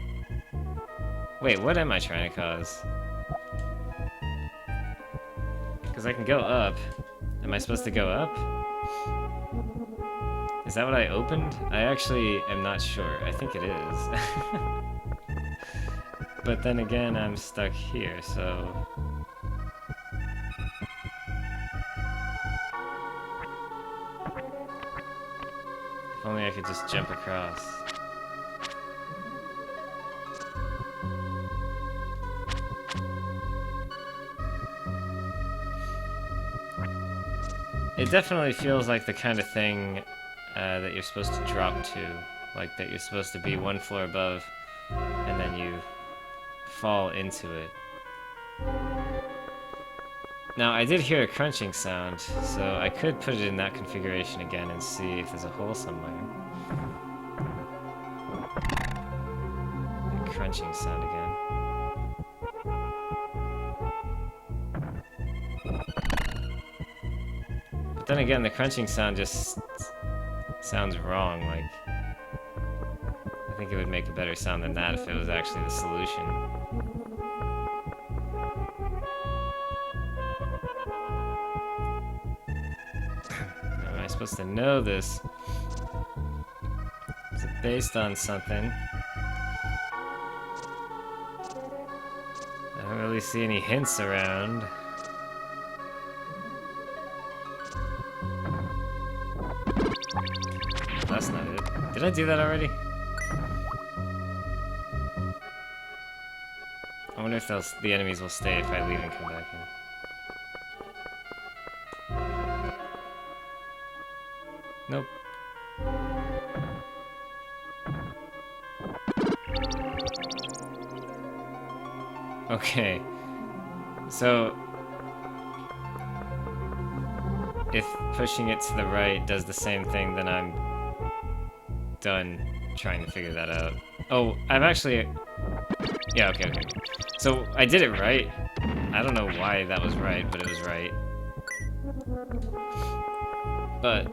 Wait, what am I trying to cause? Because I can go up. Am I supposed to go up? Is that what I opened? I actually am not sure. I think it is. But then again, I'm stuck here, so... If only I could just jump across. It definitely feels like the kind of thing that you're supposed to drop to. Like that you're supposed to be one floor above, and then you fall into it. Now, I did hear a crunching sound, so I could put it in that configuration again and see if there's a hole somewhere. The crunching sound again. But then again, the crunching sound just sounds wrong. Like, I think it would make a better sound than that if it was actually the solution. Am I supposed to know this? Is it based on something? I don't really see any hints around. That's not it. Did I do that already? I wonder if the enemies will stay if I leave and come back in. Nope. Okay. So... if pushing it to the right does the same thing, then I'm done trying to figure that out. Oh, I've actually... Yeah, okay. So, I did it right. I don't know why that was right, but it was right. But...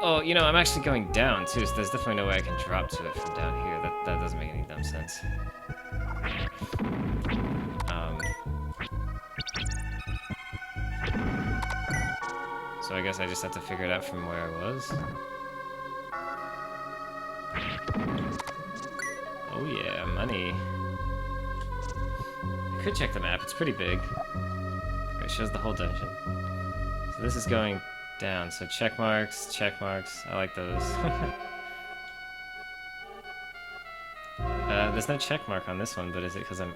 oh, you know, I'm actually going down, too, so there's definitely no way I can drop to it from down here. That doesn't make any dumb sense. So I guess I just have to figure it out from where I was. Oh yeah, money. I could check the map, it's pretty big. It shows the whole dungeon. So this is going down, so check marks, I like those. There's no check mark on this one, but is it because I'm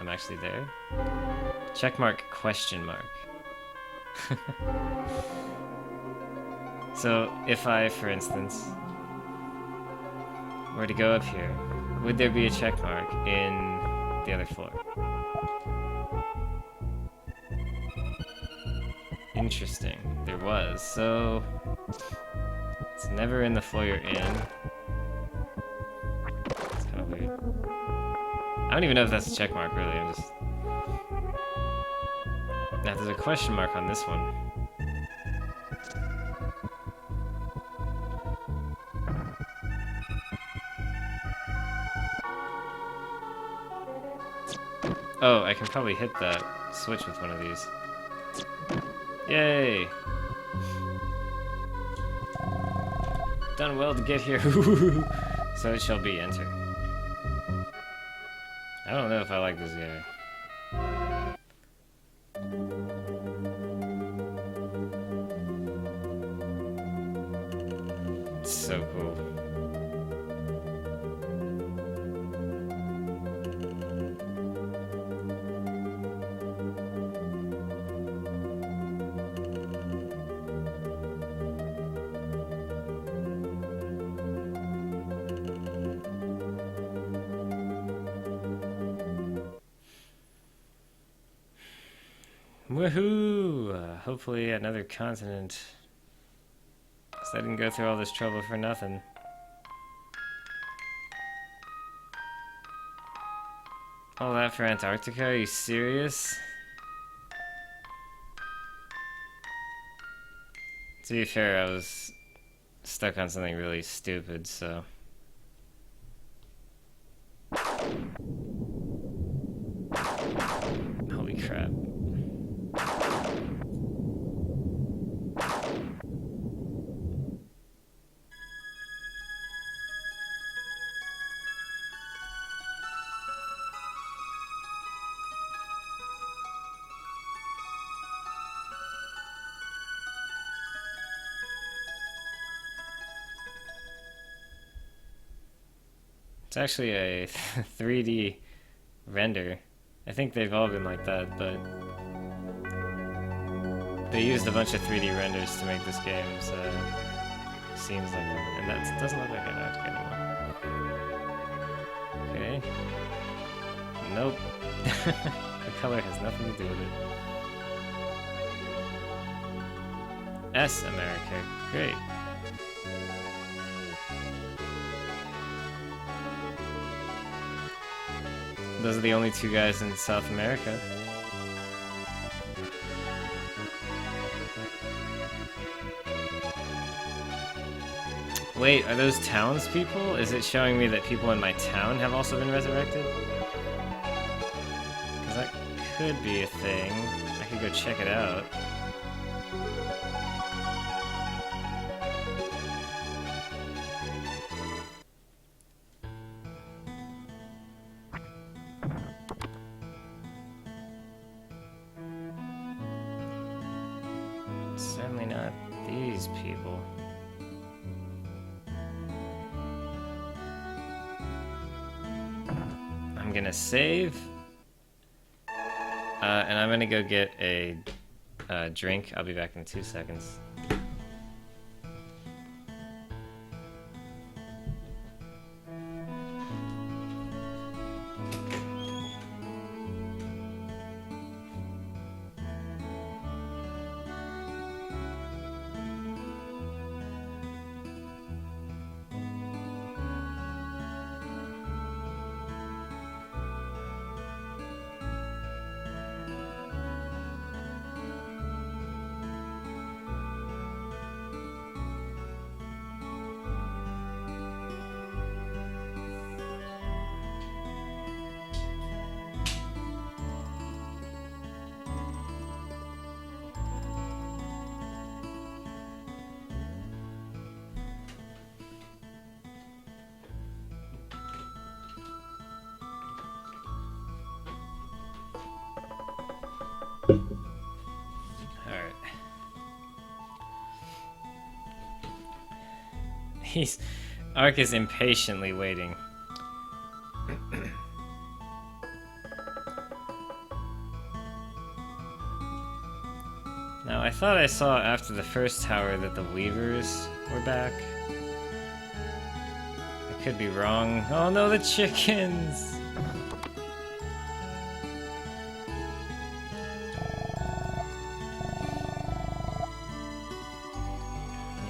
actually there? Check mark, question mark. So, if I, for instance, were to go up here, would there be a check mark in the other floor? Interesting. There was. So, it's never in the floor you're in. It's kind of weird. I don't even know if that's a check mark, really. I'm just... Now, there's a question mark on this one. Oh, I can probably hit that switch with one of these. Yay! Done well to get here. So it shall be, enter. I don't know if I like this guy. It's so cool. Woohoo! Hopefully another continent. 'Cause I didn't go through all this trouble for nothing. All that for Antarctica? Are you serious? To be fair, I was stuck on something really stupid, so... It's actually a 3D render. I think they've all been like that, but they used a bunch of 3D renders to make this game, so seems like that. And that doesn't look like Antarctica anymore. Okay. Nope. The color has nothing to do with it. S America. Great. Those are the only two guys in South America. Wait, are those townspeople? Is it showing me that people in my town have also been resurrected? Because that could be a thing. I could go check it out. Certainly not these people. I'm gonna save. And I'm gonna go get a drink. I'll be back in 2 seconds. Alright. Ark is impatiently waiting. Now, I thought I saw after the first tower that the Weavers were back. I could be wrong. Oh no, the chickens!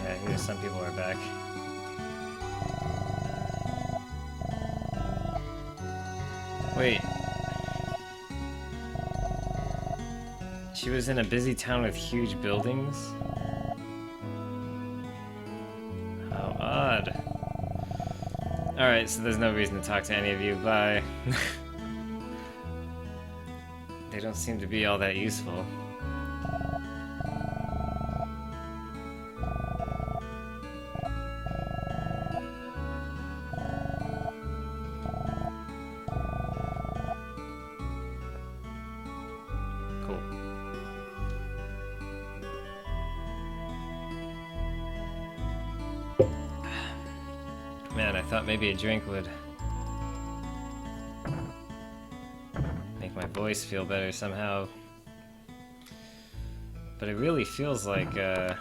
Yeah, here some people are back. Wait. She was in a busy town with huge buildings? How odd. Alright, so there's no reason to talk to any of you. Bye. They don't seem to be all that useful. Cool. Man, I thought maybe a drink would make my voice feel better somehow. But it really feels like, kind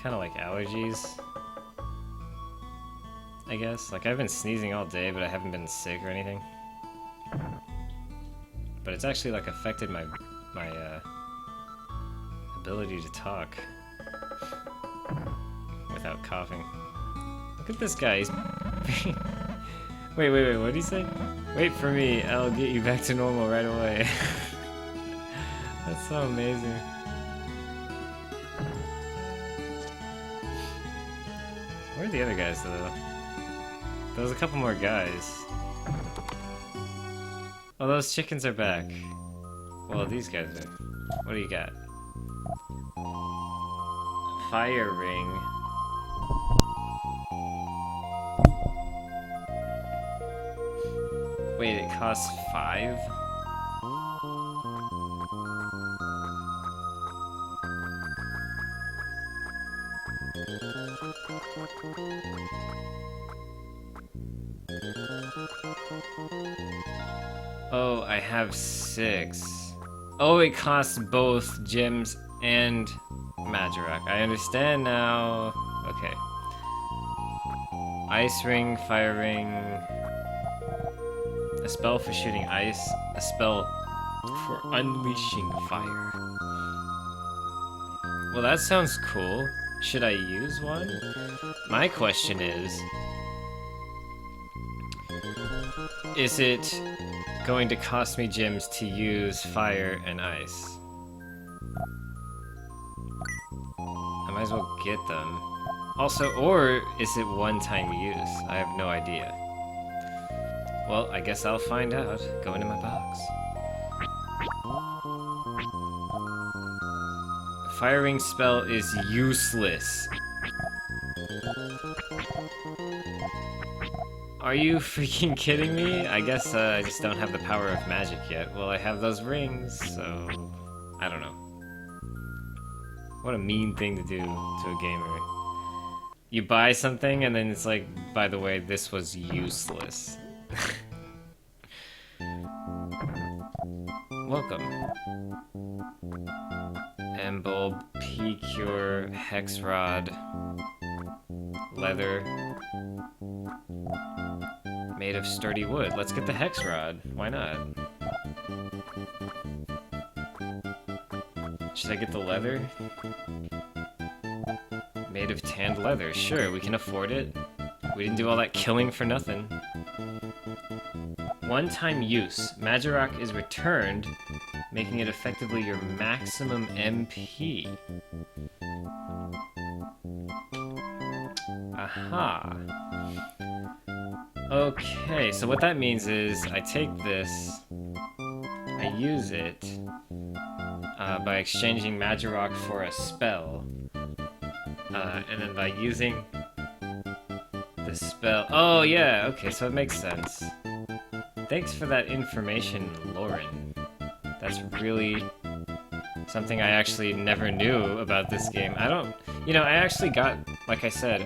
of like allergies, I guess. Like, I've been sneezing all day, but I haven't been sick or anything. But it's actually, like, affected my ability to talk without coughing. Look at this guy, he's... wait, what did he say? Wait for me, I'll get you back to normal right away. That's so amazing. Where are the other guys, though? There was a couple more guys. Oh, those chickens are back. Well, these guys are... What do you got? Fire ring. Wait, it costs 5? Oh, I have 6. Oh, it costs both gems and Magirock. I understand now. Okay. Ice ring, fire ring. A spell for shooting ice. A spell for unleashing fire. Well, that sounds cool. Should I use one? My question is it going to cost me gems to use fire and ice? I might as well get them. Also, or is it one-time use? I have no idea. Well, I guess I'll find out. Go into my box. Firing spell is useless. Are you freaking kidding me? I guess I just don't have the power of magic yet. Well, I have those rings, so... I don't know. What a mean thing to do to a gamer. You buy something and then it's like, by the way, this was useless. Welcome. Embulb, P-Cure, Hex Rod, Leather. Made of sturdy wood. Let's get the Hex Rod. Why not? Should I get the leather? Made of tanned leather. Sure, we can afford it. We didn't do all that killing for nothing. One-time use. Magirock is returned, making it effectively your maximum MP. Aha. Okay, so what that means is I take this, I use it by exchanging Magirock for a spell, and then by using the spell... Oh yeah, okay, so it makes sense. Thanks for that information, Lauren. That's really something I actually never knew about this game. I don't... You know, I actually got, like I said,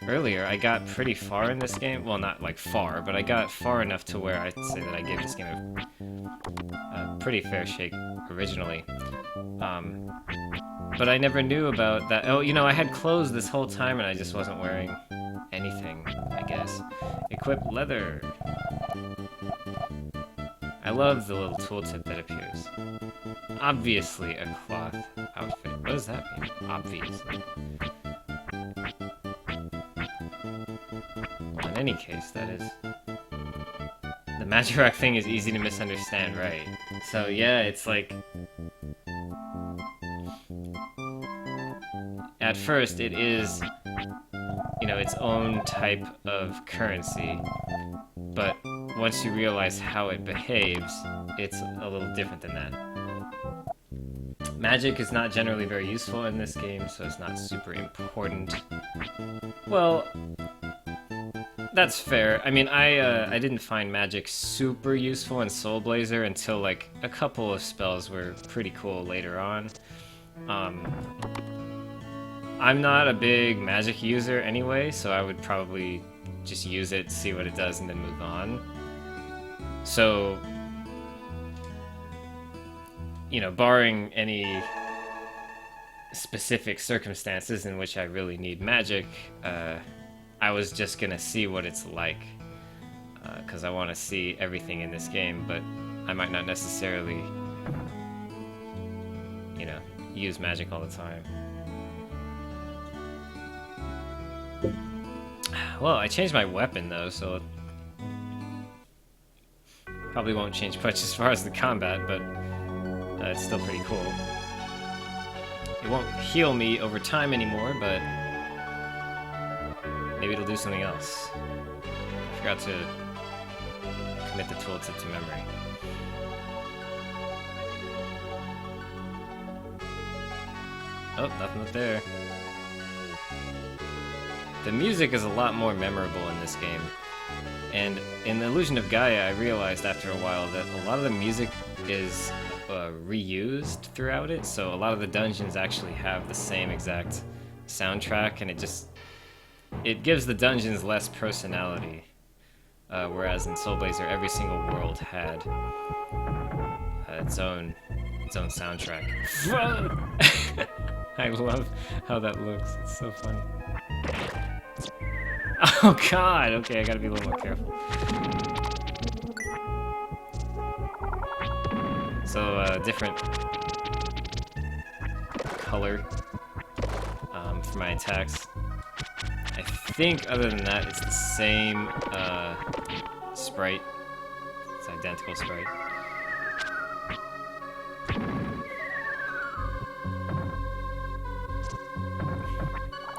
earlier, I got pretty far in this game. Well, not like far, but I got far enough to where I'd say that I gave this game a pretty fair shake originally. But I never knew about that. Oh, you know, I had clothes this whole time and I just wasn't wearing anything, I guess. Equip leather. I love the little tooltip that appears. Obviously a cloth outfit. What does that mean? Obviously. Well, in any case, that is... The Magirock thing is easy to misunderstand, right? So yeah, it's like... At first, it is, you know, its own type of currency, but once you realize how it behaves, it's a little different than that. Magic is not generally very useful in this game, so it's not super important. Well, that's fair. I mean, I didn't find magic super useful in Soul Blazer until, like, a couple of spells were pretty cool later on. I'm not a big magic user anyway, so I would probably just use it, see what it does, and then move on. So, you know, barring any specific circumstances in which I really need magic, I was just gonna see what it's like, because I want to see everything in this game, but I might not necessarily, you know, use magic all the time. Well, I changed my weapon though, so probably won't change much as far as the combat, but it's still pretty cool. It won't heal me over time anymore, but maybe it'll do something else. I forgot to commit the tooltip to memory. Oh, nothing up there. The music is a lot more memorable in this game. And in The Illusion of Gaia, I realized after a while that a lot of the music is reused throughout it, so a lot of the dungeons actually have the same exact soundtrack, and it gives the dungeons less personality. whereas in Soul Blazer, every single world had its own soundtrack. I love how that looks. It's so funny. Oh god! Okay, I gotta be a little more careful. So, different color for my attacks. I think, other than that, it's the same sprite. It's identical sprite.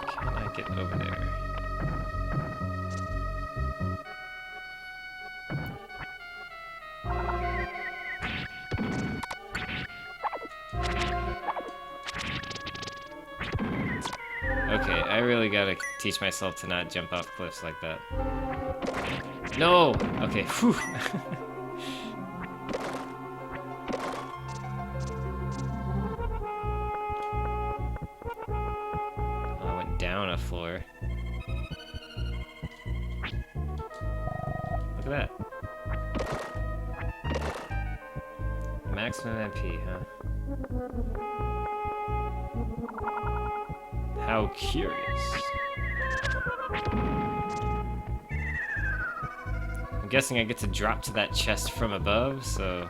Can I get over there? Okay, I really gotta teach myself to not jump off cliffs like that. No! Okay, whew. I went down a floor. Look at that. Maximum MP, huh? How curious. I'm guessing I get to drop to that chest from above, so...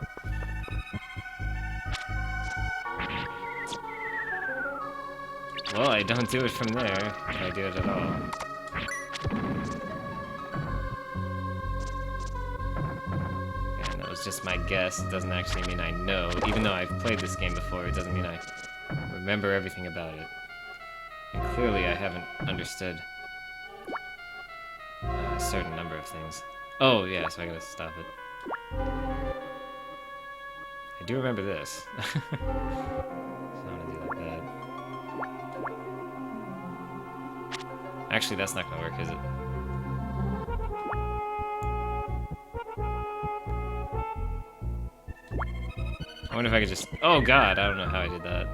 Well, I don't do it from there, if I do it at all. And that was just my guess. It doesn't actually mean I know. Even though I've played this game before, it doesn't mean I remember everything about it. And clearly I haven't understood a certain number of things. Oh, yeah, so I gotta stop it. I do remember this. So I'm gonna do like that. Actually, that's not gonna work, is it? I wonder if I could just... Oh god, I don't know how I did that.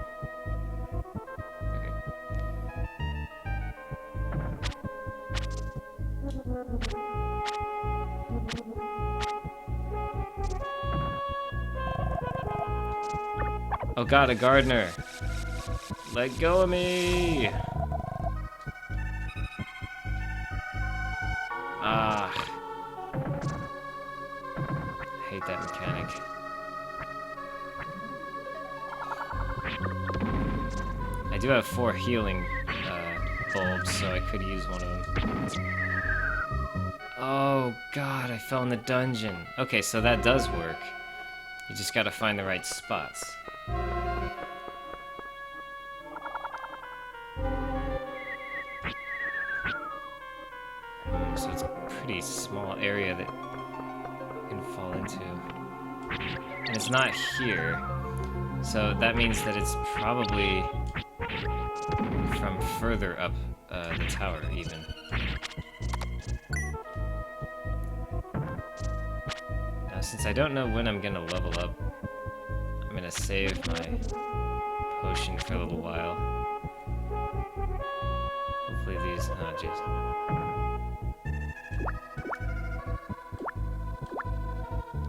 Oh god, a gardener! Let go of me! Ah. I hate that mechanic. I do have 4 healing bulbs, so I could use one of them. Oh god, I fell in the dungeon. Okay, so that does work. You just gotta find the right spots. So it's a pretty small area that you can fall into. And it's not here. So that means that it's probably from further up the tower, even. Now, since I don't know when I'm gonna level up, I'm gonna save my potion for a little while. Hopefully these... Oh, jeez.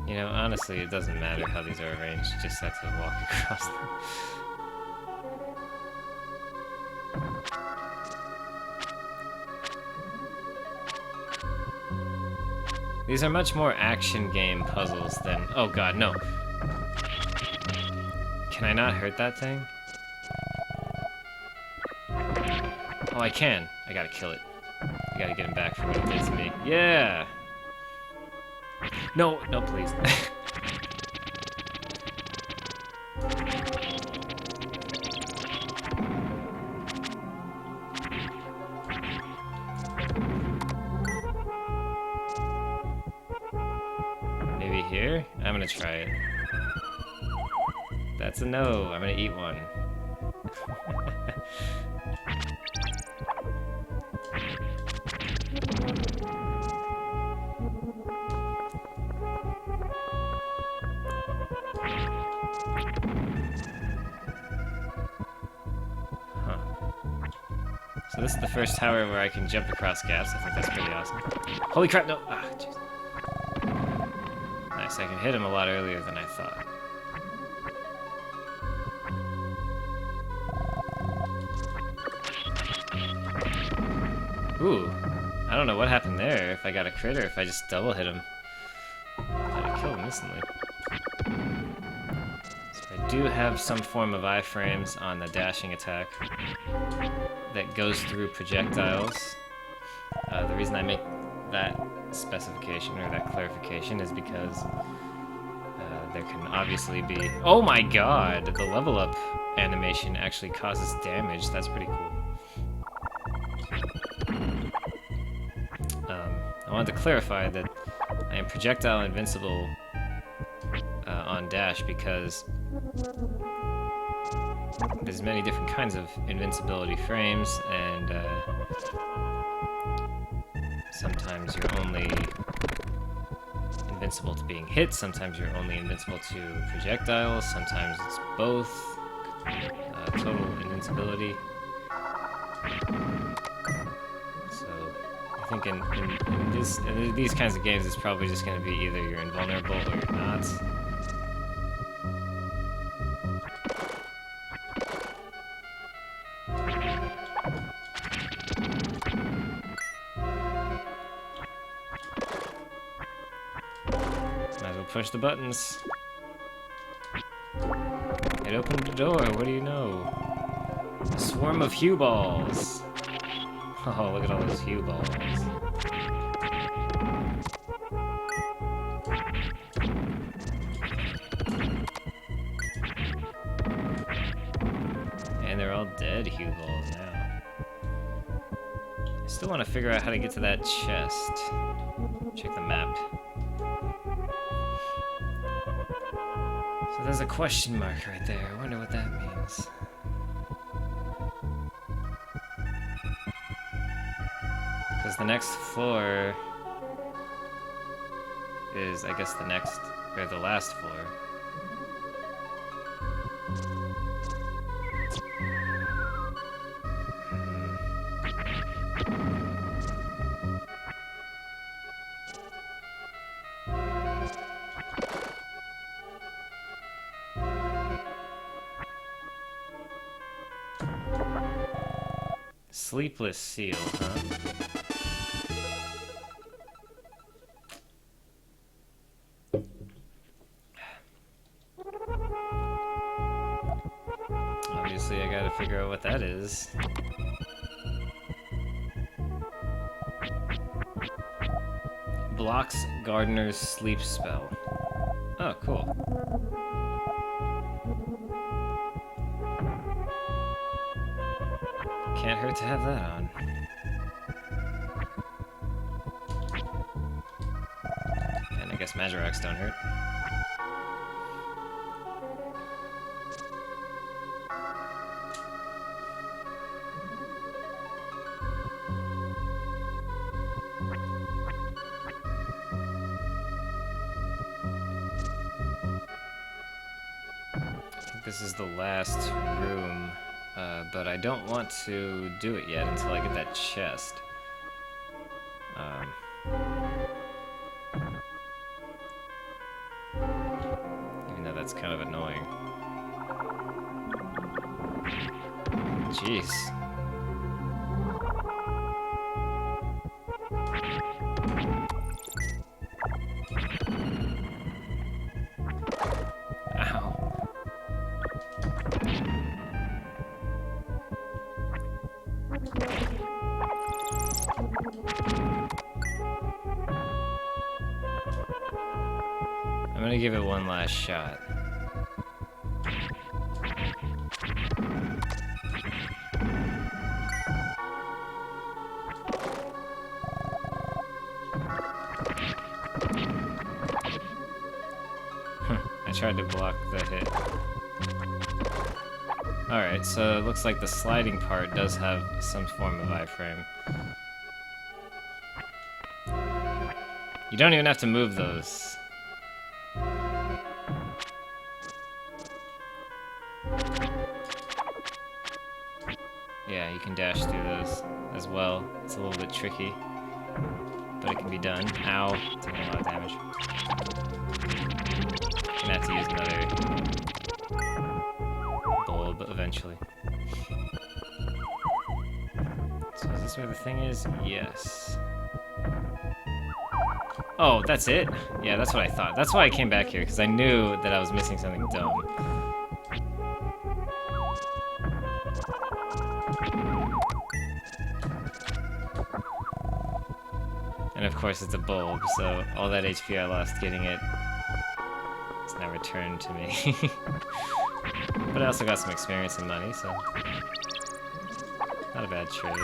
You know, honestly, it doesn't matter how these are arranged, you just have to walk across them. These are much more action game puzzles than... Oh god, no. Can I not hurt that thing? Oh, I can. I gotta kill it. I gotta get him back for what it did to me. Yeah! No, no, please. Maybe here? I'm gonna try it. That's a no. I'm gonna eat one. So this is the first tower where I can jump across gaps. I think that's pretty awesome. Holy crap, no! Ah, jeez. Nice, I can hit him a lot earlier than I thought. Ooh, I don't know what happened there, if I got a crit or if I just double hit him. I killed him instantly. So I do have some form of iframes on the dashing attack that goes through projectiles. The reason I make that specification or that clarification is because there can obviously be... Oh my god! The level up animation actually causes damage. That's pretty cool. I wanted to clarify that I am projectile invincible on dash because there's many different kinds of invincibility frames, and sometimes you're only invincible to being hit, sometimes you're only invincible to projectiles, sometimes it's both. Total invincibility. So I think in these kinds of games, it's probably just going to be either you're invulnerable or you're not. Might as well push the buttons. It opened the door, what do you know? A swarm of hue balls. Oh, look at all those hue balls. And they're all dead hue balls now. I still want to figure out how to get to that chest. Check the map. So there's a question mark right there. I wonder what that means. Because the next floor is, I guess, the next, or the last floor. Sleepless seal, huh? Obviously, I gotta figure out what that is. Blocks Gardener's sleep spell. Oh, cool. Can't hurt to have that on. And I guess Magirocks don't hurt. I think this is the last room. But I don't want to do it yet until I get that chest. Even though that's kind of annoying. Jeez. I'm gonna give it one last shot. I tried to block the hit. Alright, so it looks like the sliding part does have some form of iframe. You don't even have to move those. Yeah, you can dash through those as well. It's a little bit tricky. but it can be done. Ow, taking a lot of damage. Gonna have to use another bulb eventually. So is this where the thing is? Yes. Oh, that's it? Yeah, that's what I thought. That's why I came back here, because I knew that I was missing something dumb. And of course it's a bulb, so all that HP I lost getting it is now returned to me. But I also got some experience and money, so not a bad trade.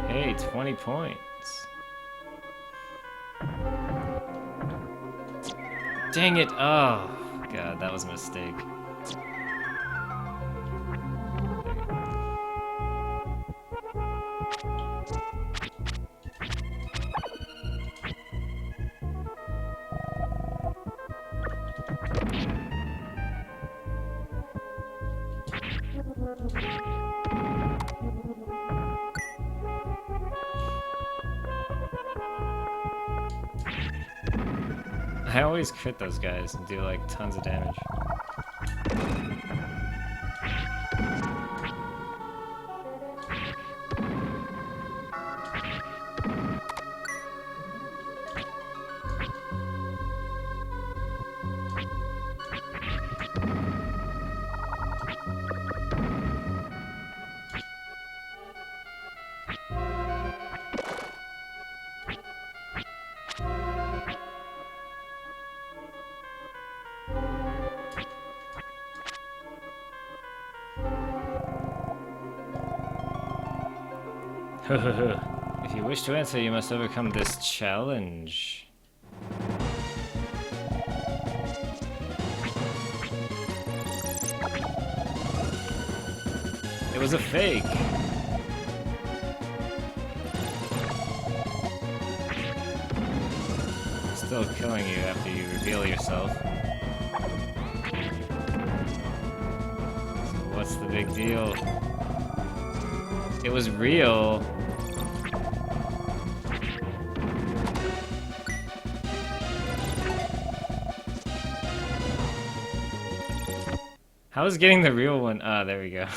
Hey, 20 points. Dang it! Oh, God, that was a mistake. I always crit those guys and do like tons of damage. If you wish to enter, you must overcome this challenge. It was a fake. Still killing you after you reveal yourself. So what's the big deal? It was real. How is getting the real one? Ah, there we go.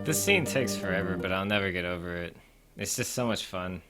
This scene takes forever, but I'll never get over it. It's just so much fun.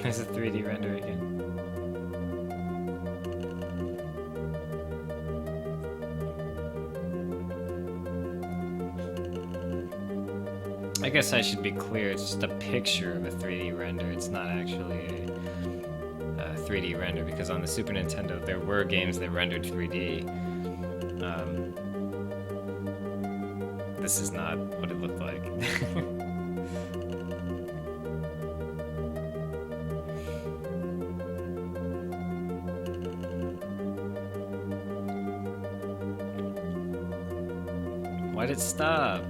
There's a 3D render again. I guess I should be clear, it's just a picture of a 3D render, it's not actually a 3D render, because on the Super Nintendo there were games that rendered 3D. This is not what it looked like. Why'd it stop?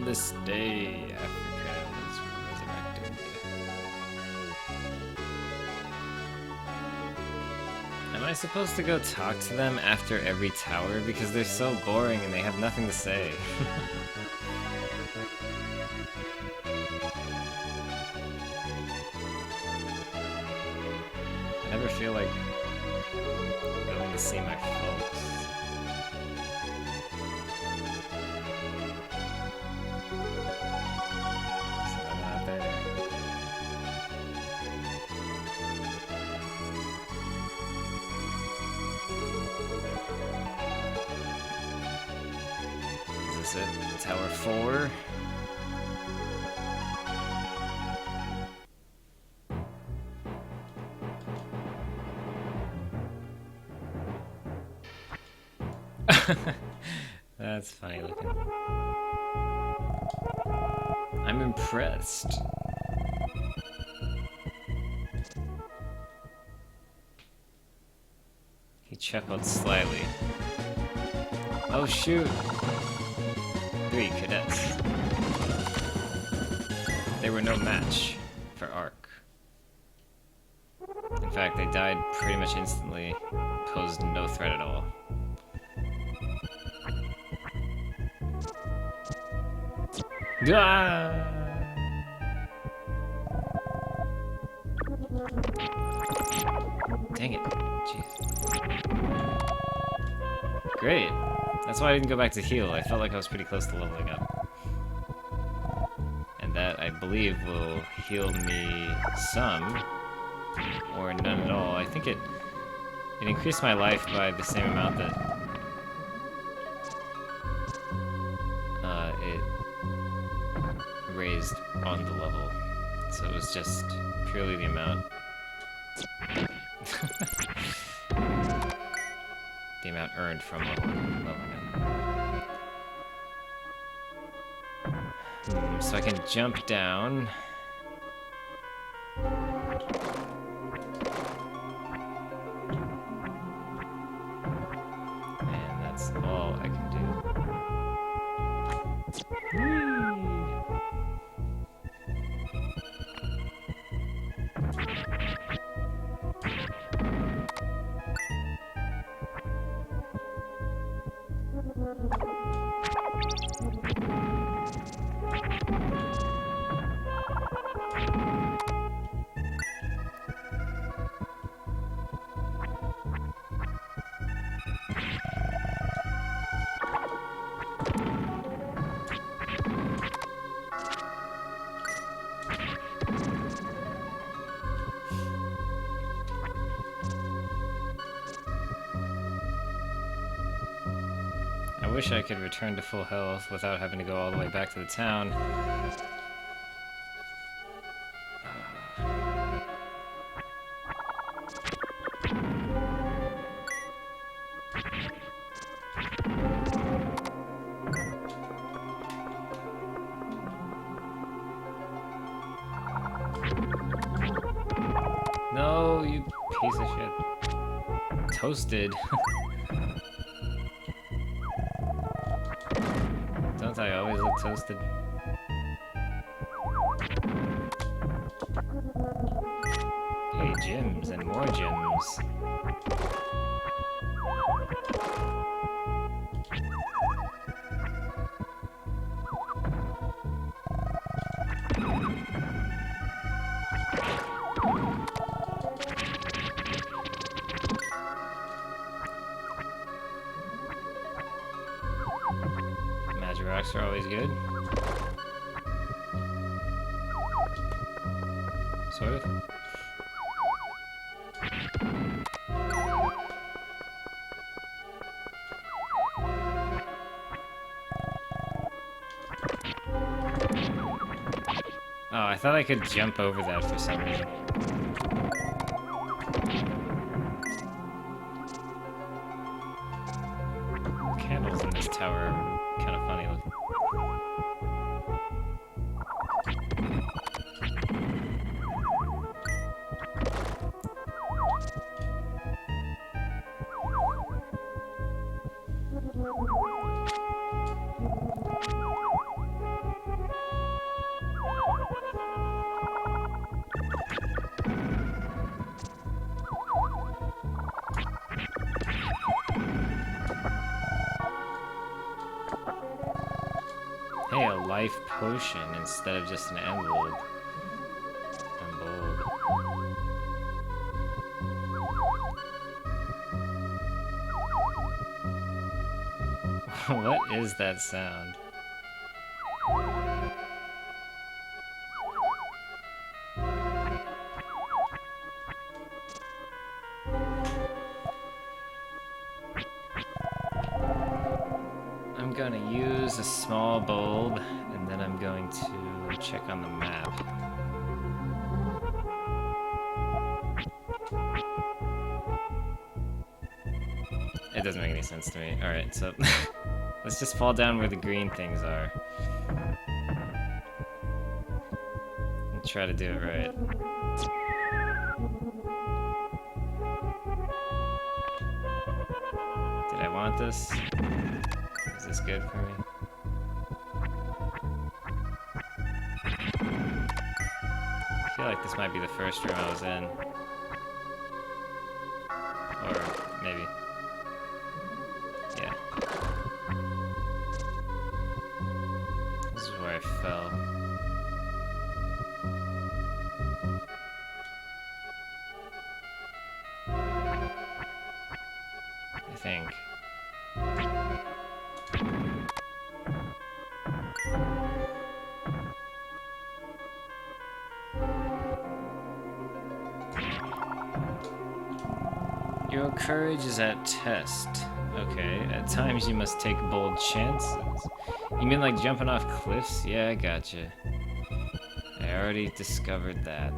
On this day, Africa was resurrected. Am I supposed to go talk to them after every tower? Because they're so boring and they have nothing to say. I never feel like going to see my folks. So I'm not there. Is this it? Tower 4? That's funny looking. I'm impressed. He chuckled slyly. Oh shoot! 3 cadets. They were no match for Ark. In fact, they died pretty much instantly, posed no threat at all. Ah! Dang it. Jeez. Great. That's why I didn't go back to heal. I felt like I was pretty close to leveling up. And that, I believe, will heal me some, or none at all. I think it increased my life by the same amount that it raised on the level. So it was just purely the amount. The amount earned from leveling up. So I can jump down. And that's all I can do. Whee! I wish I could return to full health without having to go all the way back to the town. No, you piece of shit. Toasted. Don't I always look toasted? Hey, gems and more gems. Magic rocks are always good. Sort of. Oh, I thought I could jump over that for some reason. Candles in this tower are kind of funny looking. Hey, a life potion instead of just an emerald. I'm bold. What is that sound? I'm gonna use a small bulb, and then I'm going to check on the map. It doesn't make any sense to me. Alright, so let's just fall down where the green things are. And try to do it right. Did I want this? Is this good for me? I feel like this might be the first room I was in. Or maybe. Yeah. This is where I fell. I think. Your courage is at test. Okay, at times you must take bold chances. You mean like jumping off cliffs? Yeah, I gotcha. I already discovered that,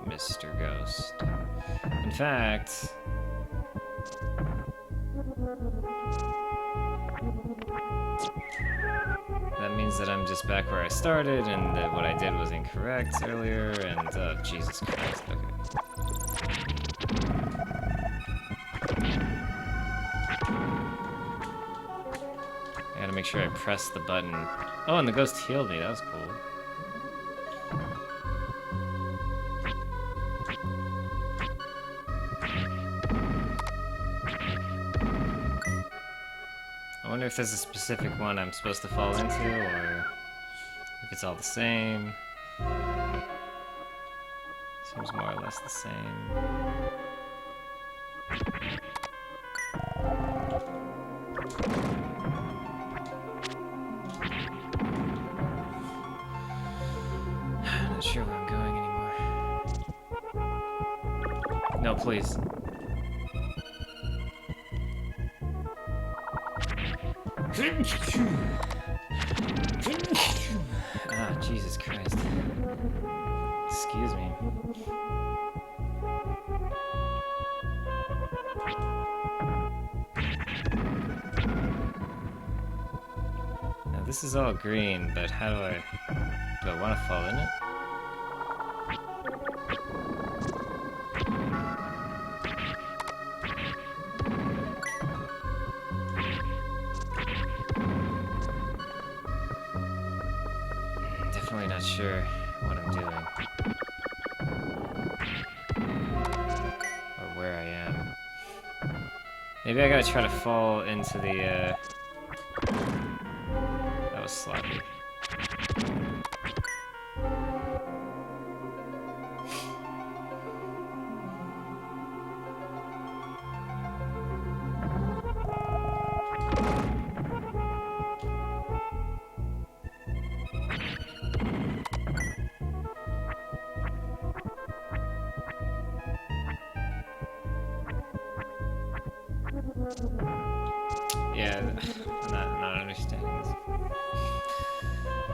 Mr. Ghost. In fact... that means that I'm just back where I started, and that what I did was incorrect earlier, and, Jesus Christ, okay. I gotta make sure I press the button. Oh, and the ghost healed me, that was cool. I wonder if there's a specific one I'm supposed to fall into, or if it's all the same. Seems more or less the same. I'm not sure where I'm going anymore. No, please. Ah, Jesus Christ. Excuse me. Now this is all green, but how do I want to fall in it? Definitely not sure what I'm doing. Or where I am. Maybe I gotta try to fall into the, that was sloppy. Yeah, I'm not understanding this.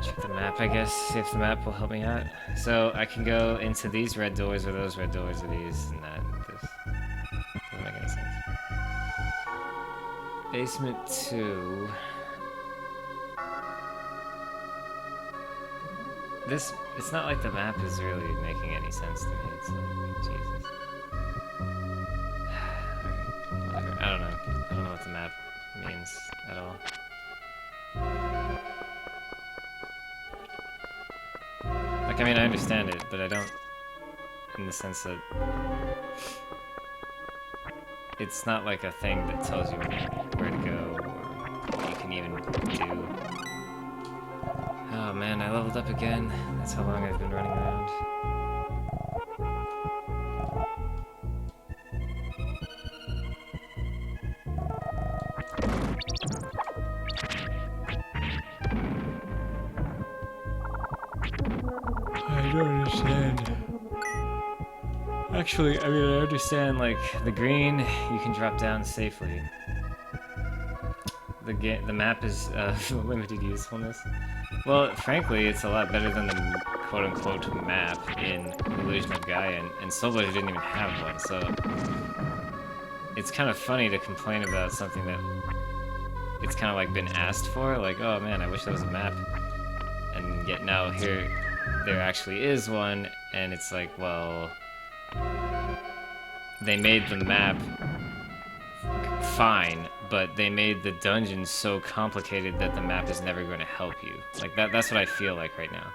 Check the map, I guess, see if the map will help me out. So I can go into these red doors or those red doors or these and that. This doesn't make any sense. Basement 2. It's not like the map is really making any sense to me. It's like, Jesus. Whatever. I don't know. I don't know what the map means at all. Like, I mean, I understand it, but I don't, in the sense that it's not like a thing that tells you where to go or what you can even do. Oh man, I leveled up again. That's how long I've been running around. I don't understand. Actually, I mean, I understand, like, the green, you can drop down safely. The map is limited usefulness. Well, frankly, it's a lot better than the quote-unquote map in Illusion of Gaia, and Solo didn't even have one, so it's kind of funny to complain about something that it's kind of like been asked for, like, oh man, I wish there was a map, and yet now here there actually is one, and it's like, well, they made the map fine, but they made the dungeons so complicated that the map is never going to help you. Like, that's what I feel like right now.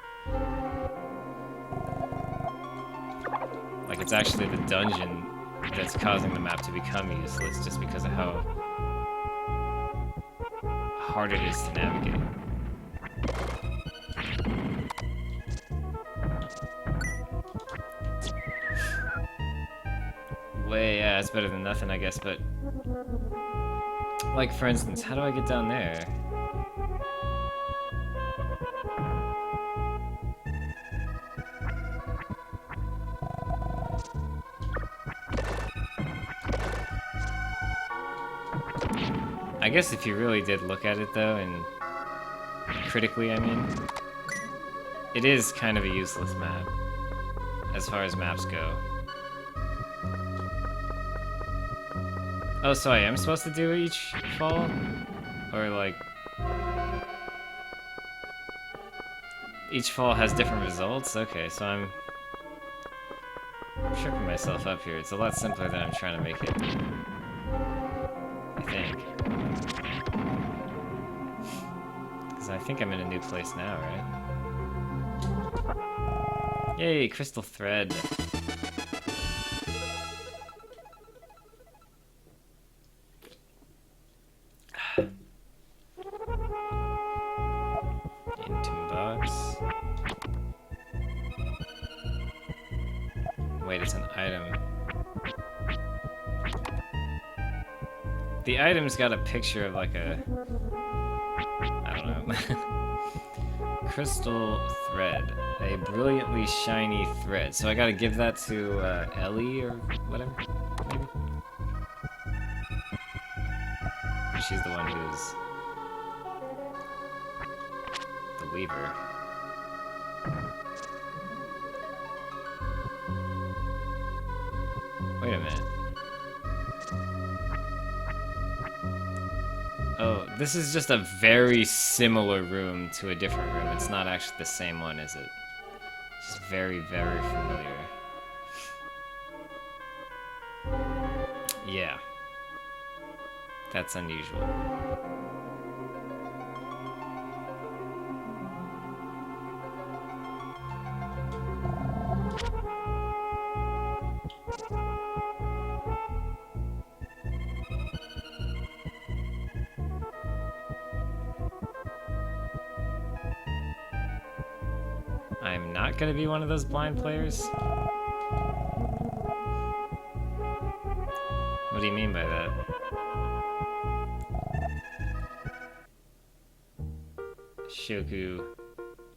Like, it's actually the dungeon that's causing the map to become useless just because of how hard it is to navigate. Yeah, it's better than nothing, I guess, but... Like, for instance, how do I get down there? I guess if you really did look at it, though, and critically, I mean, it is kind of a useless map, as far as maps go. Oh, so I am supposed to do each fall? Or, like... Each fall has different results? Okay, so I'm tripping myself up here. It's a lot simpler than I'm trying to make it. I think. Because I think I'm in a new place now, right? Yay, crystal thread. Wait, it's an item. The item's got a picture of like a... I don't know. Crystal thread. A brilliantly shiny thread. So I gotta give that to Ellie or whatever? Maybe? She's the one who's... the weaver. Wait a minute. Oh, this is just a very similar room to a different room. It's not actually the same one, is it? It's just very, very familiar. Yeah. That's unusual. I'm not gonna be one of those blind players? What do you mean by that? Shoku...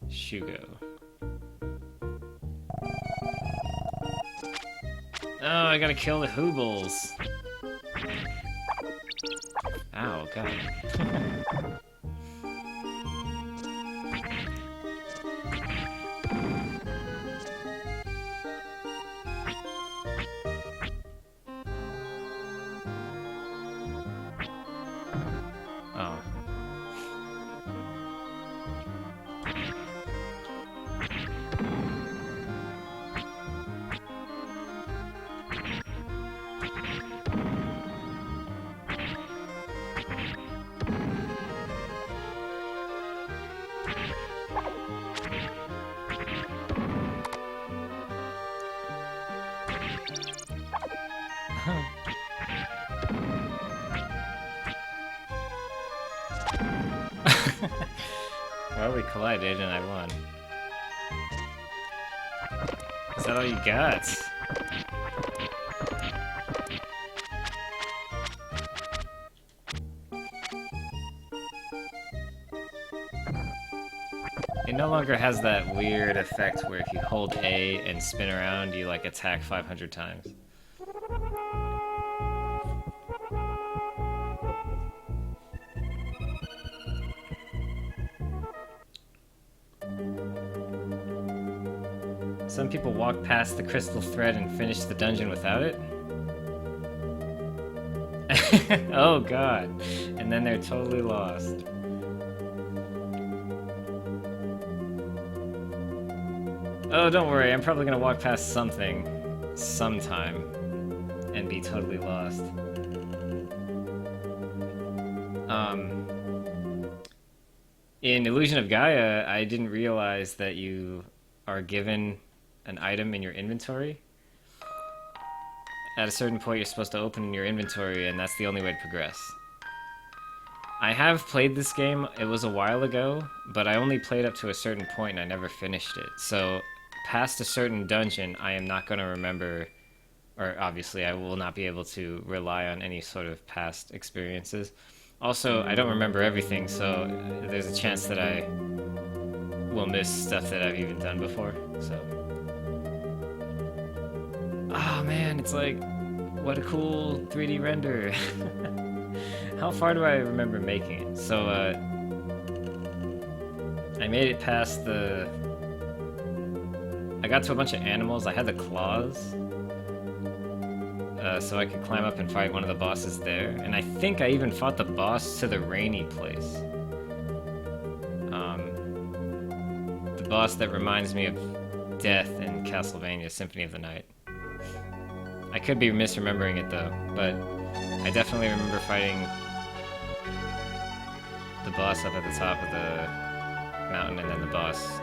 Shugo. Oh, I gotta kill the Hoobles! Ow, God. Well, we collided and I won. Is that all you got? It no longer has that weird effect where if you hold A and spin around, you like attack 500 times. Some people walk past the crystal thread and finish the dungeon without it. Oh god. And then they're totally lost. Oh, don't worry, I'm probably gonna walk past something sometime and be totally lost. In Illusion of Gaia, I didn't realize that you are given an item in your inventory. At a certain point, you're supposed to open your inventory, and that's the only way to progress. I have played this game, it was a while ago, but I only played up to a certain point and I never finished it. So, past a certain dungeon, I am not going to remember, or obviously I will not be able to rely on any sort of past experiences. Also, I don't remember everything, so there's a chance that I will miss stuff that I've even done before, so... Oh man, it's like, what a cool 3D render. How far do I remember making it? So, I made it past the... I got to a bunch of animals. I had the claws. So I could climb up and fight one of the bosses there. And I think I even fought the boss to the rainy place. The boss that reminds me of Death in Castlevania Symphony of the Night. I could be misremembering it though, but I definitely remember fighting the boss up at the top of the mountain and then the boss.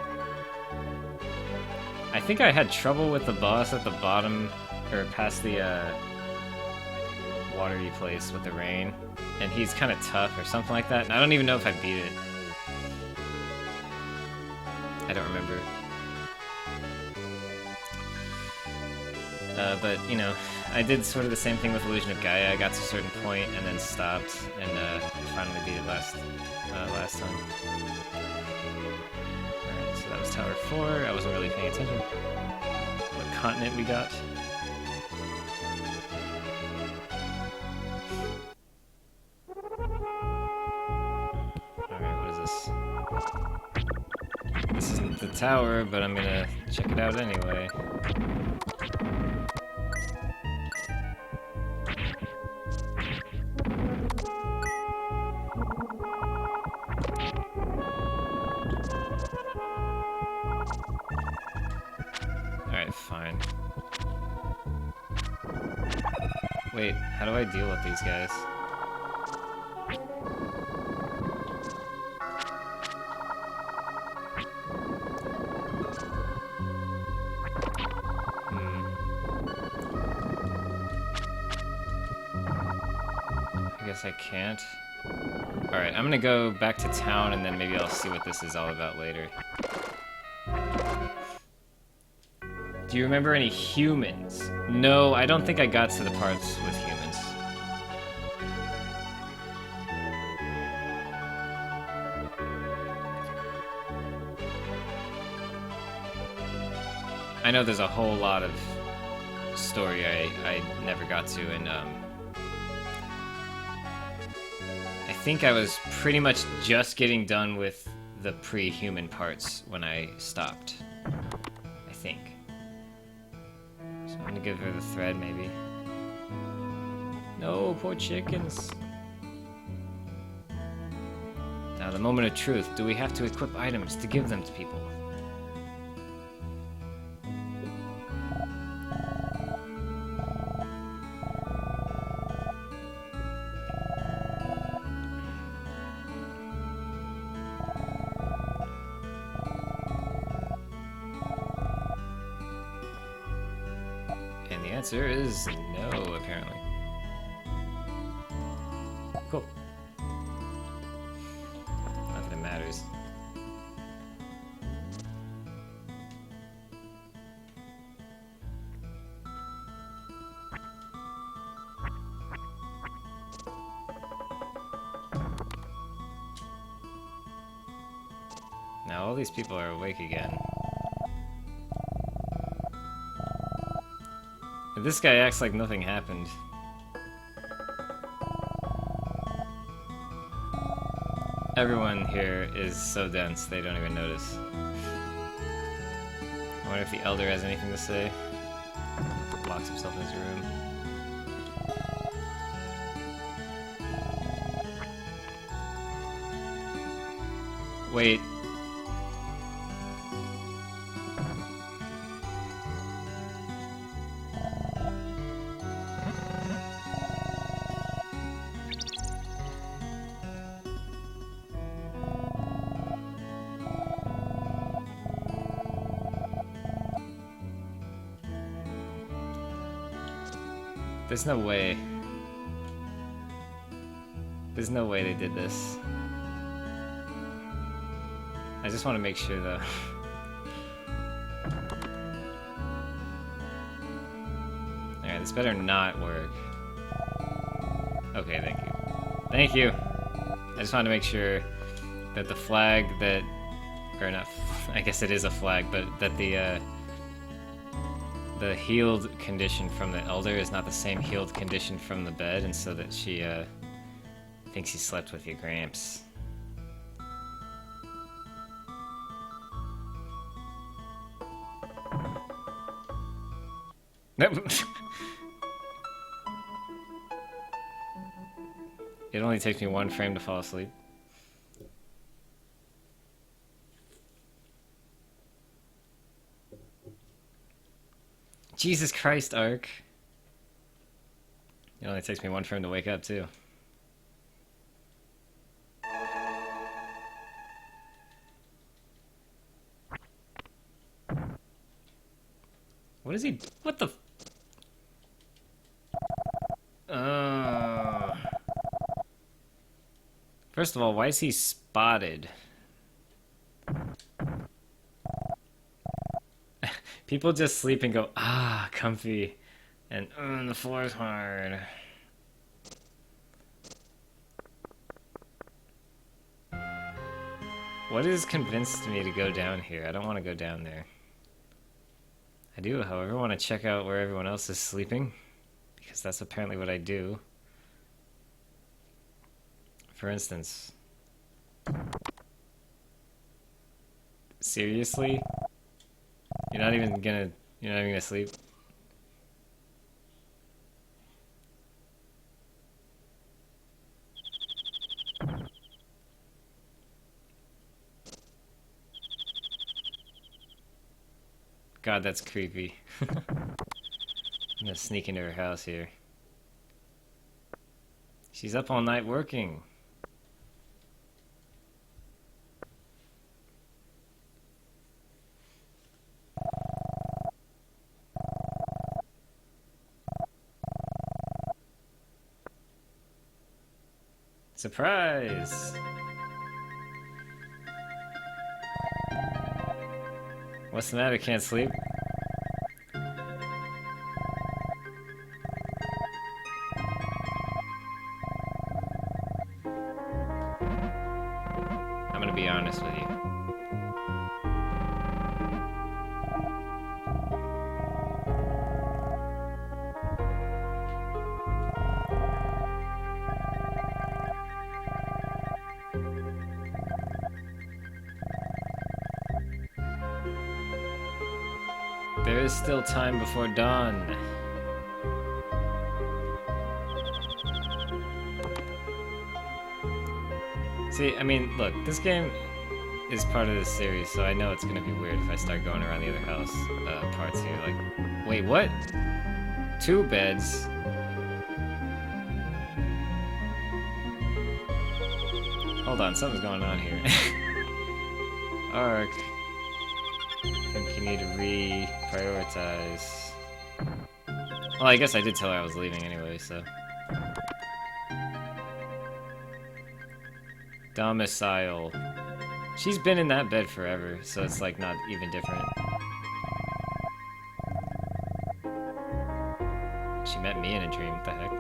I think I had trouble with the boss at the bottom, or past the watery place with the rain, and he's kind of tough or something like that, and I don't even know if I beat it. I don't remember. But, you know, I did sort of the same thing with Illusion of Gaia. I got to a certain point and then stopped, and finally beat it last time. Alright, so that was Tower 4. I wasn't really paying attention. What continent we got? Alright, what is this? This isn't the tower, but I'm gonna check it out anyway. Fine. Wait, how do I deal with these guys? I guess I can't. Alright, I'm gonna go back to town and then maybe I'll see what this is all about later. Do you remember any humans? No, I don't think I got to the parts with humans. I know there's a whole lot of story I never got to, and I think I was pretty much just getting done with the pre-human parts when I stopped. I think. I'm gonna give her the thread, maybe. No, poor chickens. Now, the moment of truth. Do we have to equip items to give them to people? The answer is no, apparently. Cool. Not that it matters. Now all these people are awake again. And this guy acts like nothing happened. Everyone here is so dense they don't even notice. I wonder if the Elder has anything to say. Locks himself in his room. Wait. There's no way. There's no way they did this. I just want to make sure though. Alright, this better not work. Okay, thank you. Thank you! I just want to make sure that the flag that... Or not, I guess it is a flag, but that the healed condition from the Elder is not the same healed condition from the bed, and so that she, thinks he slept with your Gramps. Nope. It only takes me 1 frame to fall asleep. Jesus Christ, Ark. It only takes me 1 frame to wake up, too. What is he? What the? First of all, why is he spotted? People just sleep and go, ah, comfy, and the floor is hard. What has convinced me to go down here? I don't want to go down there. I do, however, want to check out where everyone else is sleeping, because that's apparently what I do. For instance... Seriously? You're not even gonna sleep? God, that's creepy. I'm gonna sneak into her house here. She's up all night working. Surprise! What's the matter? Can't sleep? I'm gonna be honest with you. There is still time before dawn. See, I mean, look, this game is part of this series, so I know it's gonna be weird if I start going around the other house parts here. Like, wait, what? 2 beds? Hold on, something's going on here. Ark. I think you need to re-prioritize. Well, I guess I did tell her I was leaving anyway, so... Domicile. She's been in that bed forever, so it's like not even different. She met me in a dream, what the heck?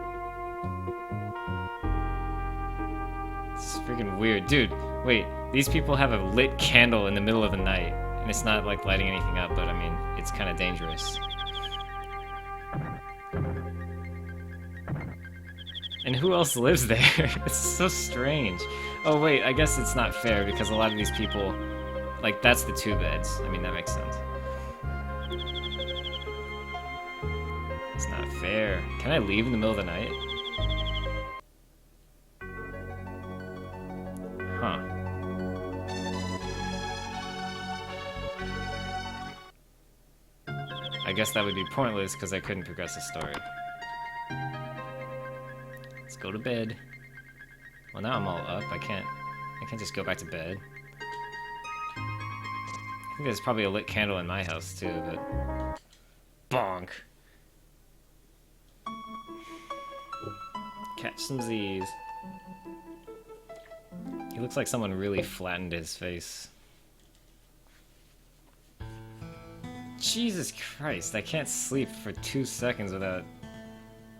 This is freaking weird. Dude, wait. These people have a lit candle in the middle of the night, and it's not like lighting anything up, but I mean, it's kind of dangerous. And who else lives there? It's so strange. Oh wait, I guess it's not fair because a lot of these people, like, that's the 2 beds. I mean, that makes sense. It's not fair. Can I leave in the middle of the night? Huh. I guess that would be pointless because I couldn't progress the story. Let's go to bed. Well, now I'm all up. I can't just go back to bed. I think there's probably a lit candle in my house too, but bonk. Catch some Z's. He looks like someone really flattened his face. Jesus Christ, I can't sleep for 2 seconds without...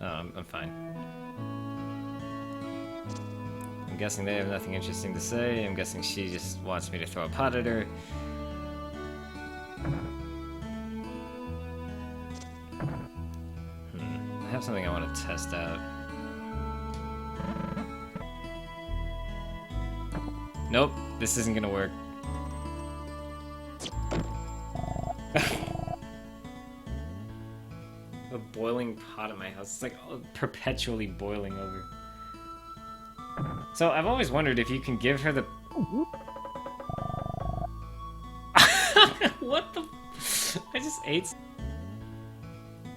Oh, I'm fine. I'm guessing they have nothing interesting to say. I'm guessing she just wants me to throw a pot at her. I have something I want to test out. Nope, this isn't gonna work. A boiling pot in my house. It's like perpetually boiling over. So I've always wondered if you can give her the... What the... I just ate...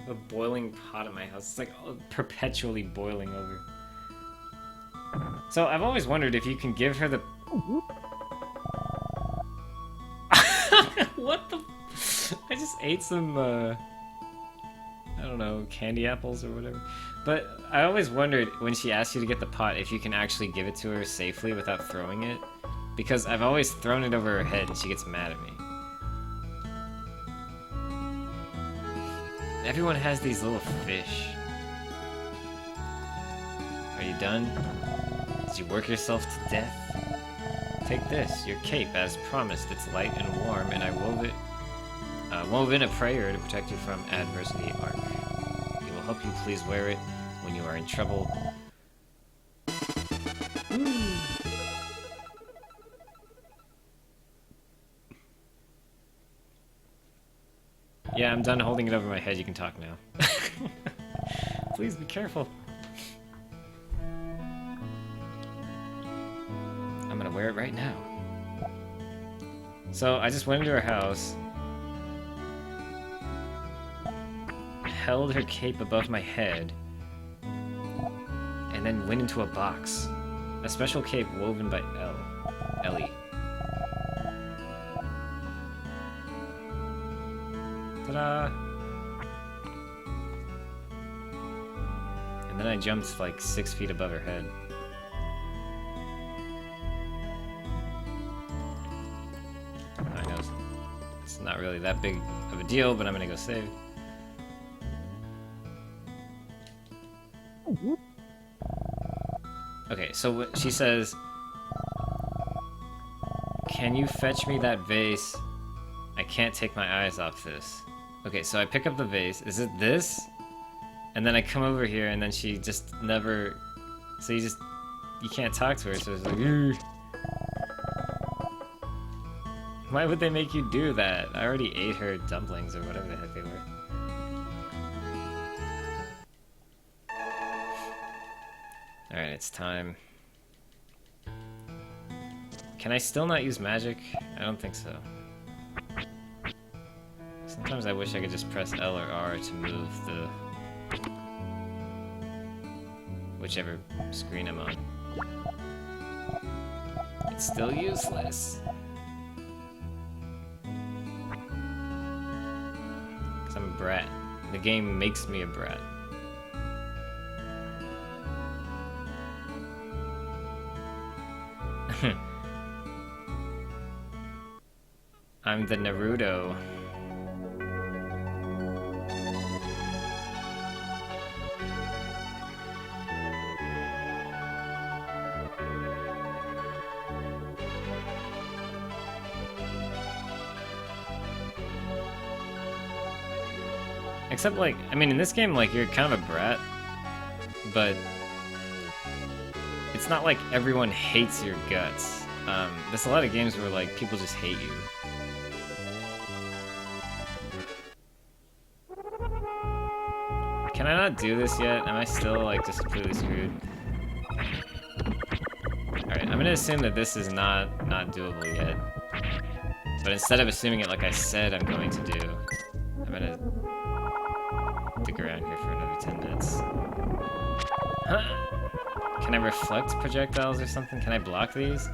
A boiling pot in my house. It's like perpetually boiling over. So I've always wondered if you can give her the... What the... I just ate some, I don't know, candy apples or whatever. But I always wondered when she asks you to get the pot if you can actually give it to her safely without throwing it. Because I've always thrown it over her head and she gets mad at me. Everyone has these little fish. Are you done? Did you work yourself to death? Take this, your cape, as promised. It's light and warm, and I wove in a prayer to protect you from adversity arc. It will help you please wear it when you are in trouble. Yeah, I'm done holding it over my head. You can talk now. Please be careful. I'm gonna wear it right now. So I just went into her house, held her cape above my head, and then went into a box. A special cape woven by Ellie. Ta-da! And then I jumped like 6 feet above her head. I know it's not really that big of a deal, but I'm gonna go save. Okay, so she says, "Can you fetch me that vase? I can't take my eyes off this." Okay, so I pick up the vase. Is it this? And then I come over here, and then she just never... So you can't talk to her, so it's like... Ugh. Why would they make you do that? I already ate her dumplings, or whatever the heck they were. Alright, it's time. Can I still not use magic? I don't think so. Sometimes I wish I could just press L or R to move the... whichever screen I'm on. It's still useless. Because I'm a brat. The game makes me a brat. I'm the Naruto. Except, like, I mean, in this game, like, you're kind of a brat, but it's not like everyone hates your guts. There's a lot of games where, like, people just hate you. Can I not do this yet? Am I still, like, just completely screwed? Alright, I'm gonna assume that this is not doable yet. But instead of assuming it like I said I'm going to do, I'm gonna stick around here for another 10 minutes. Huh? Can I reflect projectiles or something? Can I block these?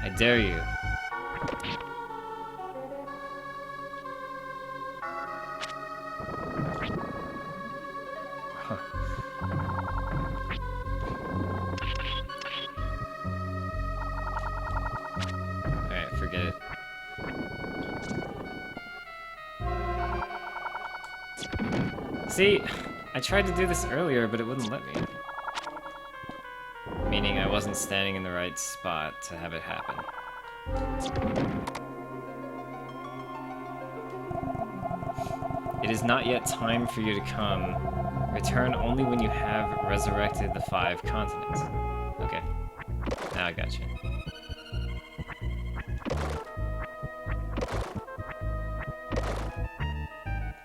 I dare you. Huh. Alright, forget it. See, I tried to do this earlier, but it wouldn't let me. Meaning I wasn't standing in the right spot to have it happen. It is not yet time for you to come. Return only when you have resurrected the 5 continents. Okay. Now I got you.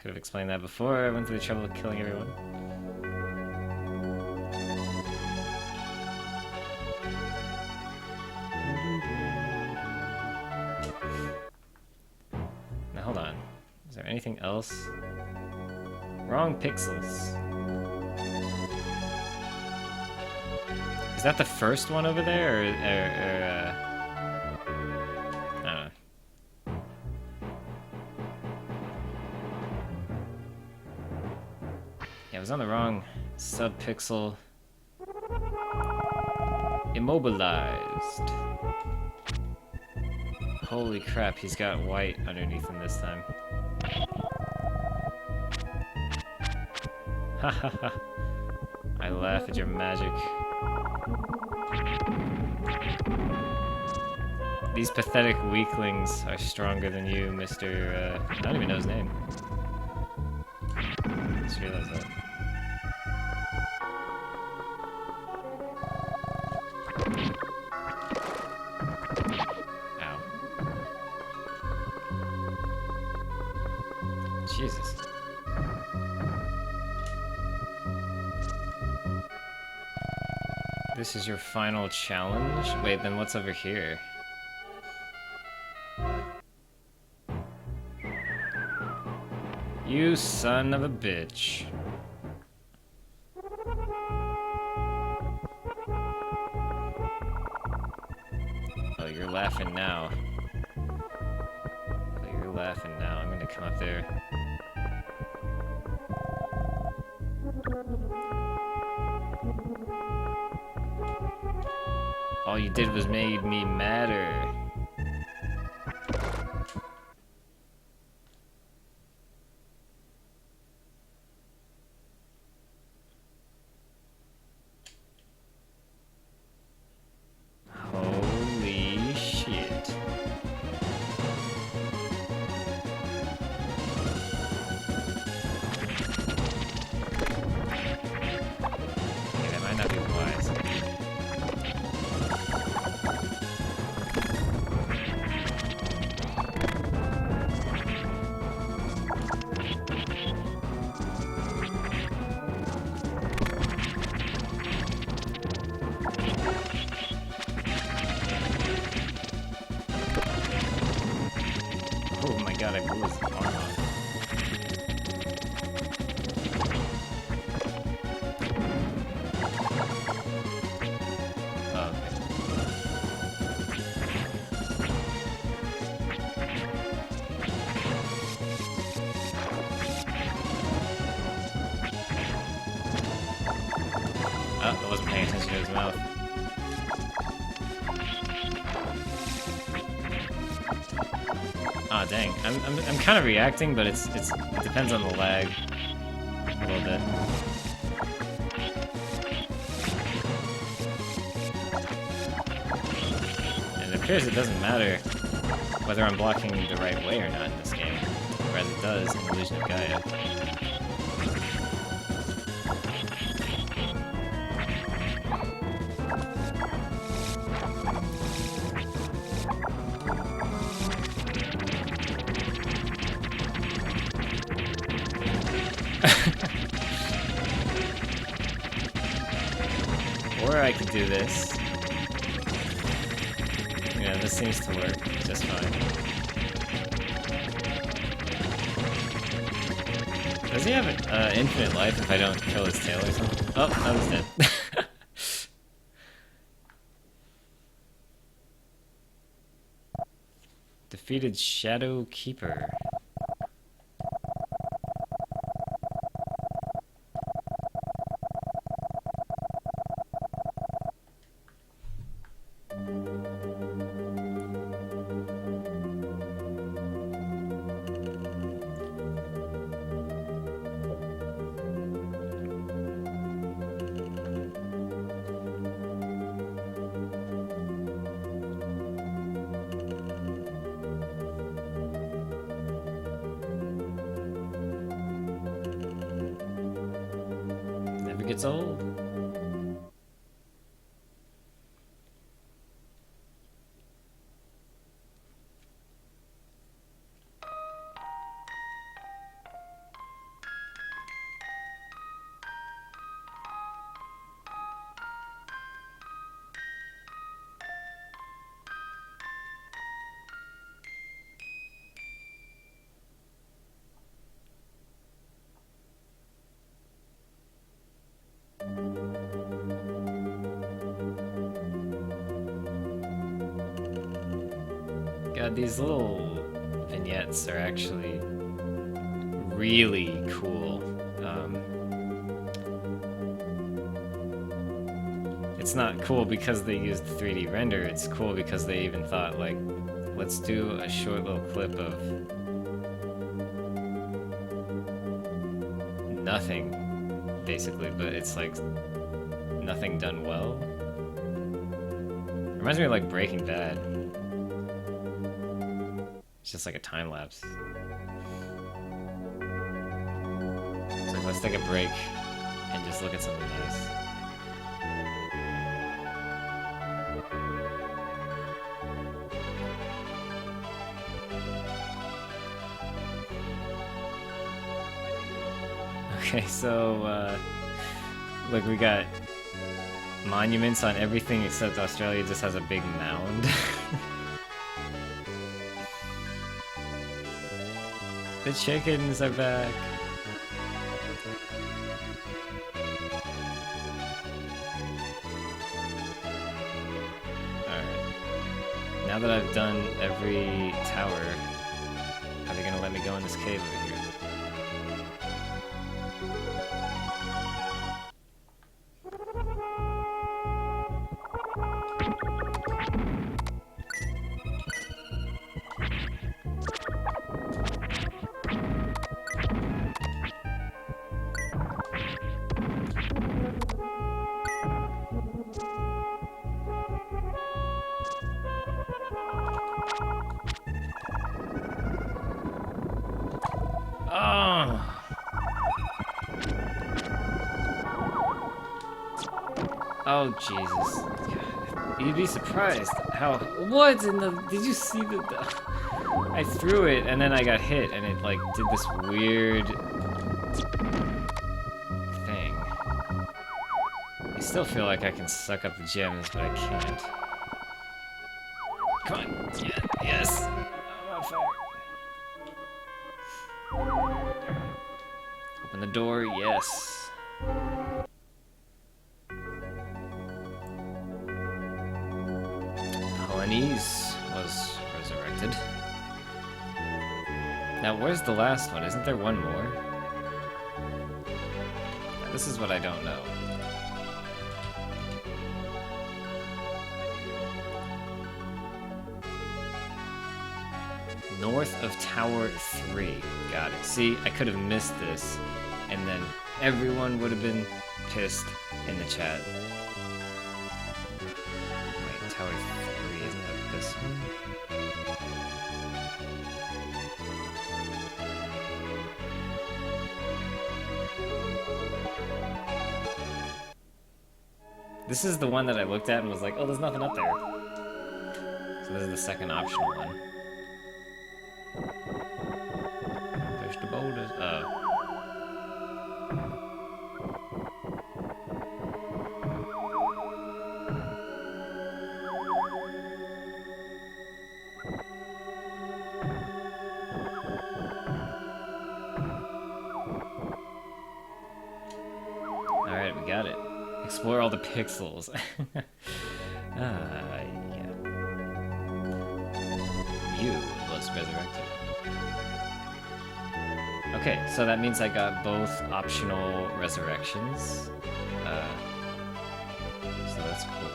Could have explained that before I went through the trouble of killing everyone. Now hold on. Is there anything else? Wrong pixels. Is that the first one over there, or I don't know. Yeah, I was on the wrong subpixel. Immobilized. Holy crap, he's got white underneath him this time. Hahaha. I laugh at your magic. These pathetic weaklings are stronger than you, Mr. I don't even know his name. Just realized that. Ow. Jesus. This is your final challenge? Wait, then what's over here? You son of a bitch. Oh, you're laughing now. Oh, you're laughing now. I'm gonna come up there. All you did was made me madder. Holy shit. Okay, that might not be wise. Oh my god, I blew his arm off. Oh, okay. Oh, I wasn't paying attention to his mouth. Ah, dang. I'm kind of reacting, but it depends on the lag a little bit. And it appears it doesn't matter whether I'm blocking the right way or not in this game, or as it does in Illusion of Gaia. Or I could do this. Yeah, this seems to work just fine. Does he have infinite life if I don't kill his tail or something? Oh, I was dead. Defeated Shadow Keeper. Never gets old. God, these little vignettes are actually really cool. It's not cool because they used 3D render, it's cool because they even thought, like, let's do a short little clip of nothing, basically, but it's like nothing done well. Reminds me of like Breaking Bad. It's just like a time lapse. It's like, let's take a break and just look at something nice. Okay, so, look, we got monuments on everything except Australia just has a big mound. The chickens are back. Alright. Now that I've done every tower, are they gonna let me go in this cave over here? Oh, Jesus. You'd be surprised how... What in the... Did you see the... I threw it and then I got hit and it, like, did this weird... thing. I still feel like I can suck up the gems, but I can't. Come on. Yeah, yes. I'm on fire. Open the door. Yes. Polynese was resurrected. Now, where's the last one? Isn't there one more? This is what I don't know. North of Tower 3. Got it. See, I could have missed this, and then everyone would have been pissed in the chat. Wait, Tower 3, isn't that this one? This is the one that I looked at and was like, oh, there's nothing up there. So this is the second optional one. There's the boulders. Oh. Alright, we got it. Explore all the pixels. Yeah. You was resurrected. Okay, so that means I got both optional resurrections. So that's cool.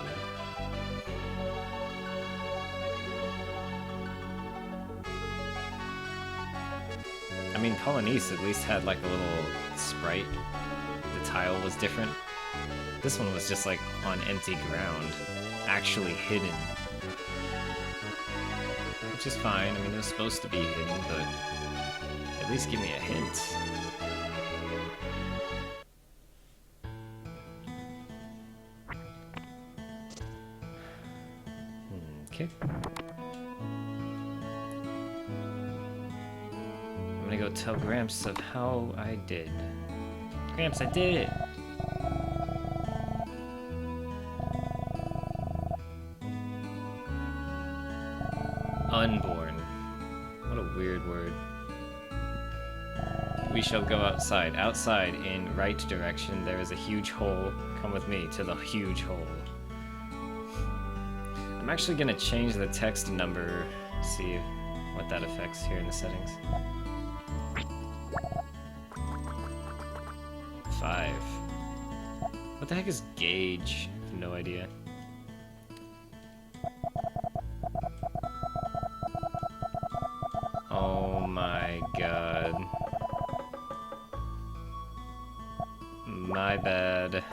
I mean, Polonese at least had like a little sprite. The tile was different. This one was just like on empty ground, actually hidden. Which is fine. I mean, it was supposed to be hidden, but at least give me a hint. Okay. I'm gonna go tell Gramps of how I did. Gramps, I did it! Unborn. What a weird word. We shall go outside. Outside, in right direction, there is a huge hole. Come with me to the huge hole. I'm actually gonna change the text number, see what that affects here in the settings. 5. What the heck is gauge? I have no idea. Oh my god. My bad.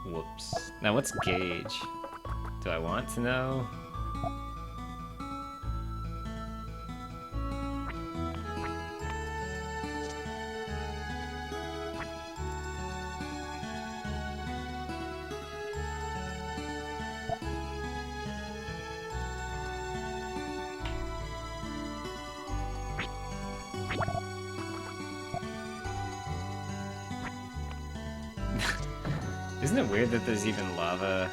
Whoops. Now what's gauge? Do I want to know? Isn't it weird that there's even lava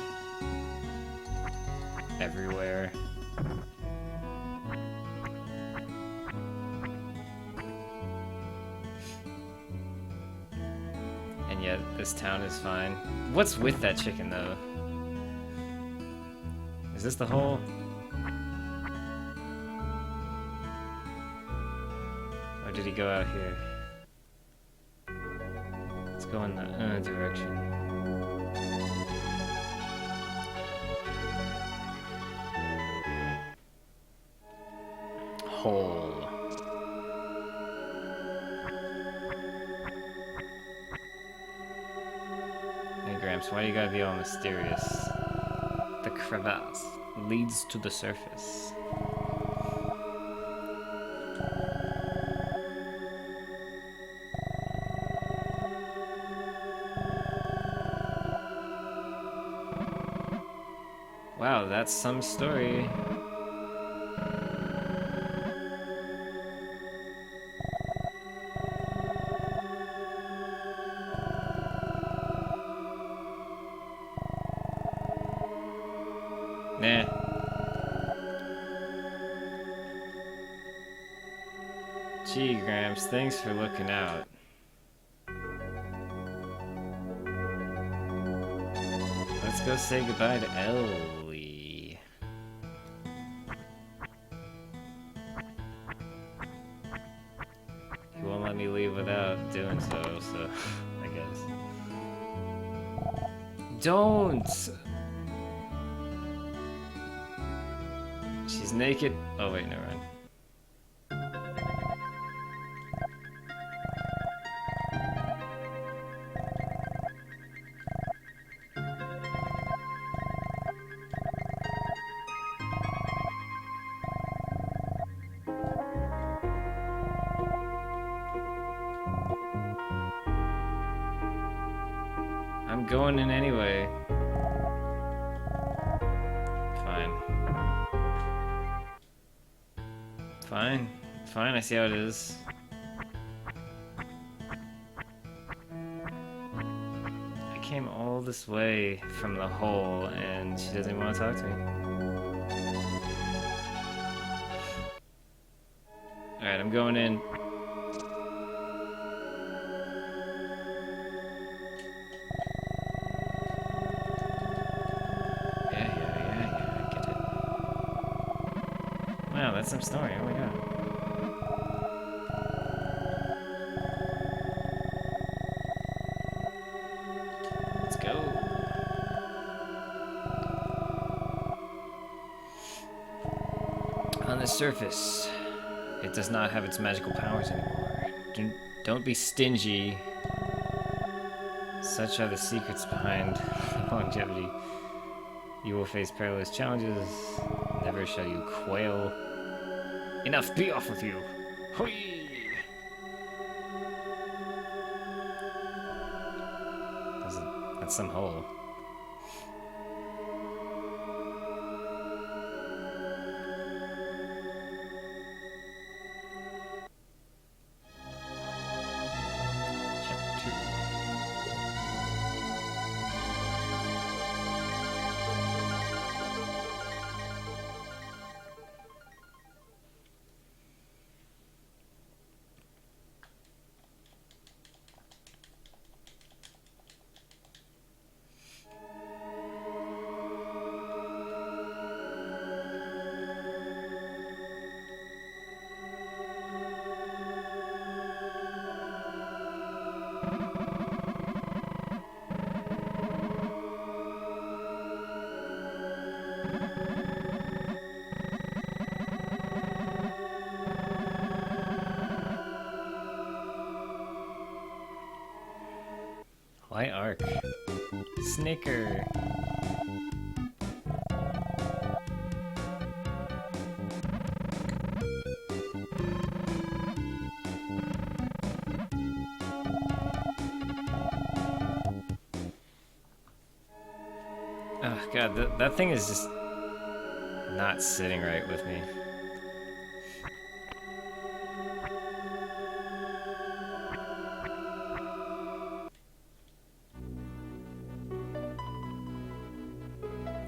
everywhere? And yet this town is fine. What's with that chicken though? Is this the hole? Or did he go out here? Let's go in the direction. Hole. Hey Gramps, why you gotta be all mysterious? The crevasse leads to the surface. Wow, that's some story. Nah. Gee, Gramps, thanks for looking out. Let's go say goodbye to Ellie. He won't let me leave without doing so I guess. Don't! She's naked. Oh wait, never mind. I'm going in anyway. Fine. Fine. Fine, I see how it is. I came all this way from the hole and she doesn't even want to talk to me. Alright, I'm going in. Yeah, I get it. Wow, that's some story, oh my god. Let's go. On the surface, it does not have its magical powers anymore. Don't be stingy. Such are the secrets behind longevity. You will face perilous challenges. Never shall you quail. Enough, be off with you! Hoi! That's some hole. Why arc? Snicker! Oh god, that thing is just not sitting right with me.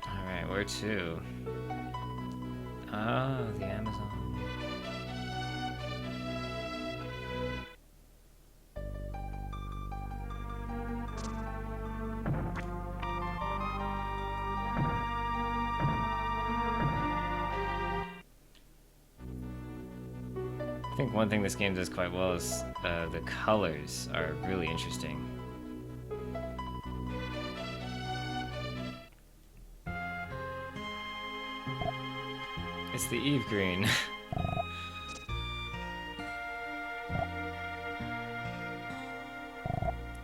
Alright, where to? Ah, the Amazon. I think one thing this game does quite well is the colors are really interesting. It's the Eve green.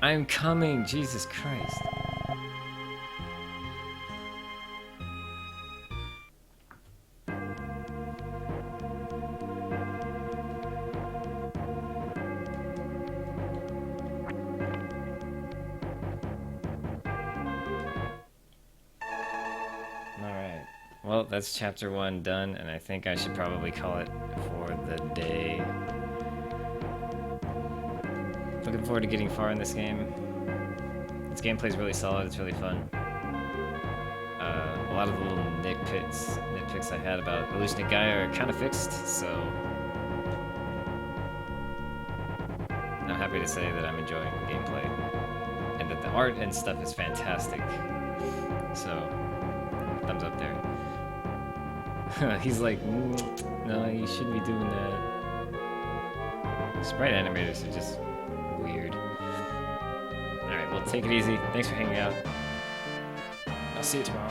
I'm coming, Jesus Christ. Well, that's chapter 1 done, and I think I should probably call it for the day. Looking forward to getting far in this game. This gameplay is really solid, it's really fun. A lot of the little nitpicks I had about Illusion of Gaia are kind of fixed, so I'm happy to say that I'm enjoying the gameplay. And that the art and stuff is fantastic. So, thumbs up there. He's like, no, you shouldn't be doing that. Sprite animators are just weird. Alright, well, take it easy. Thanks for hanging out. I'll see you tomorrow.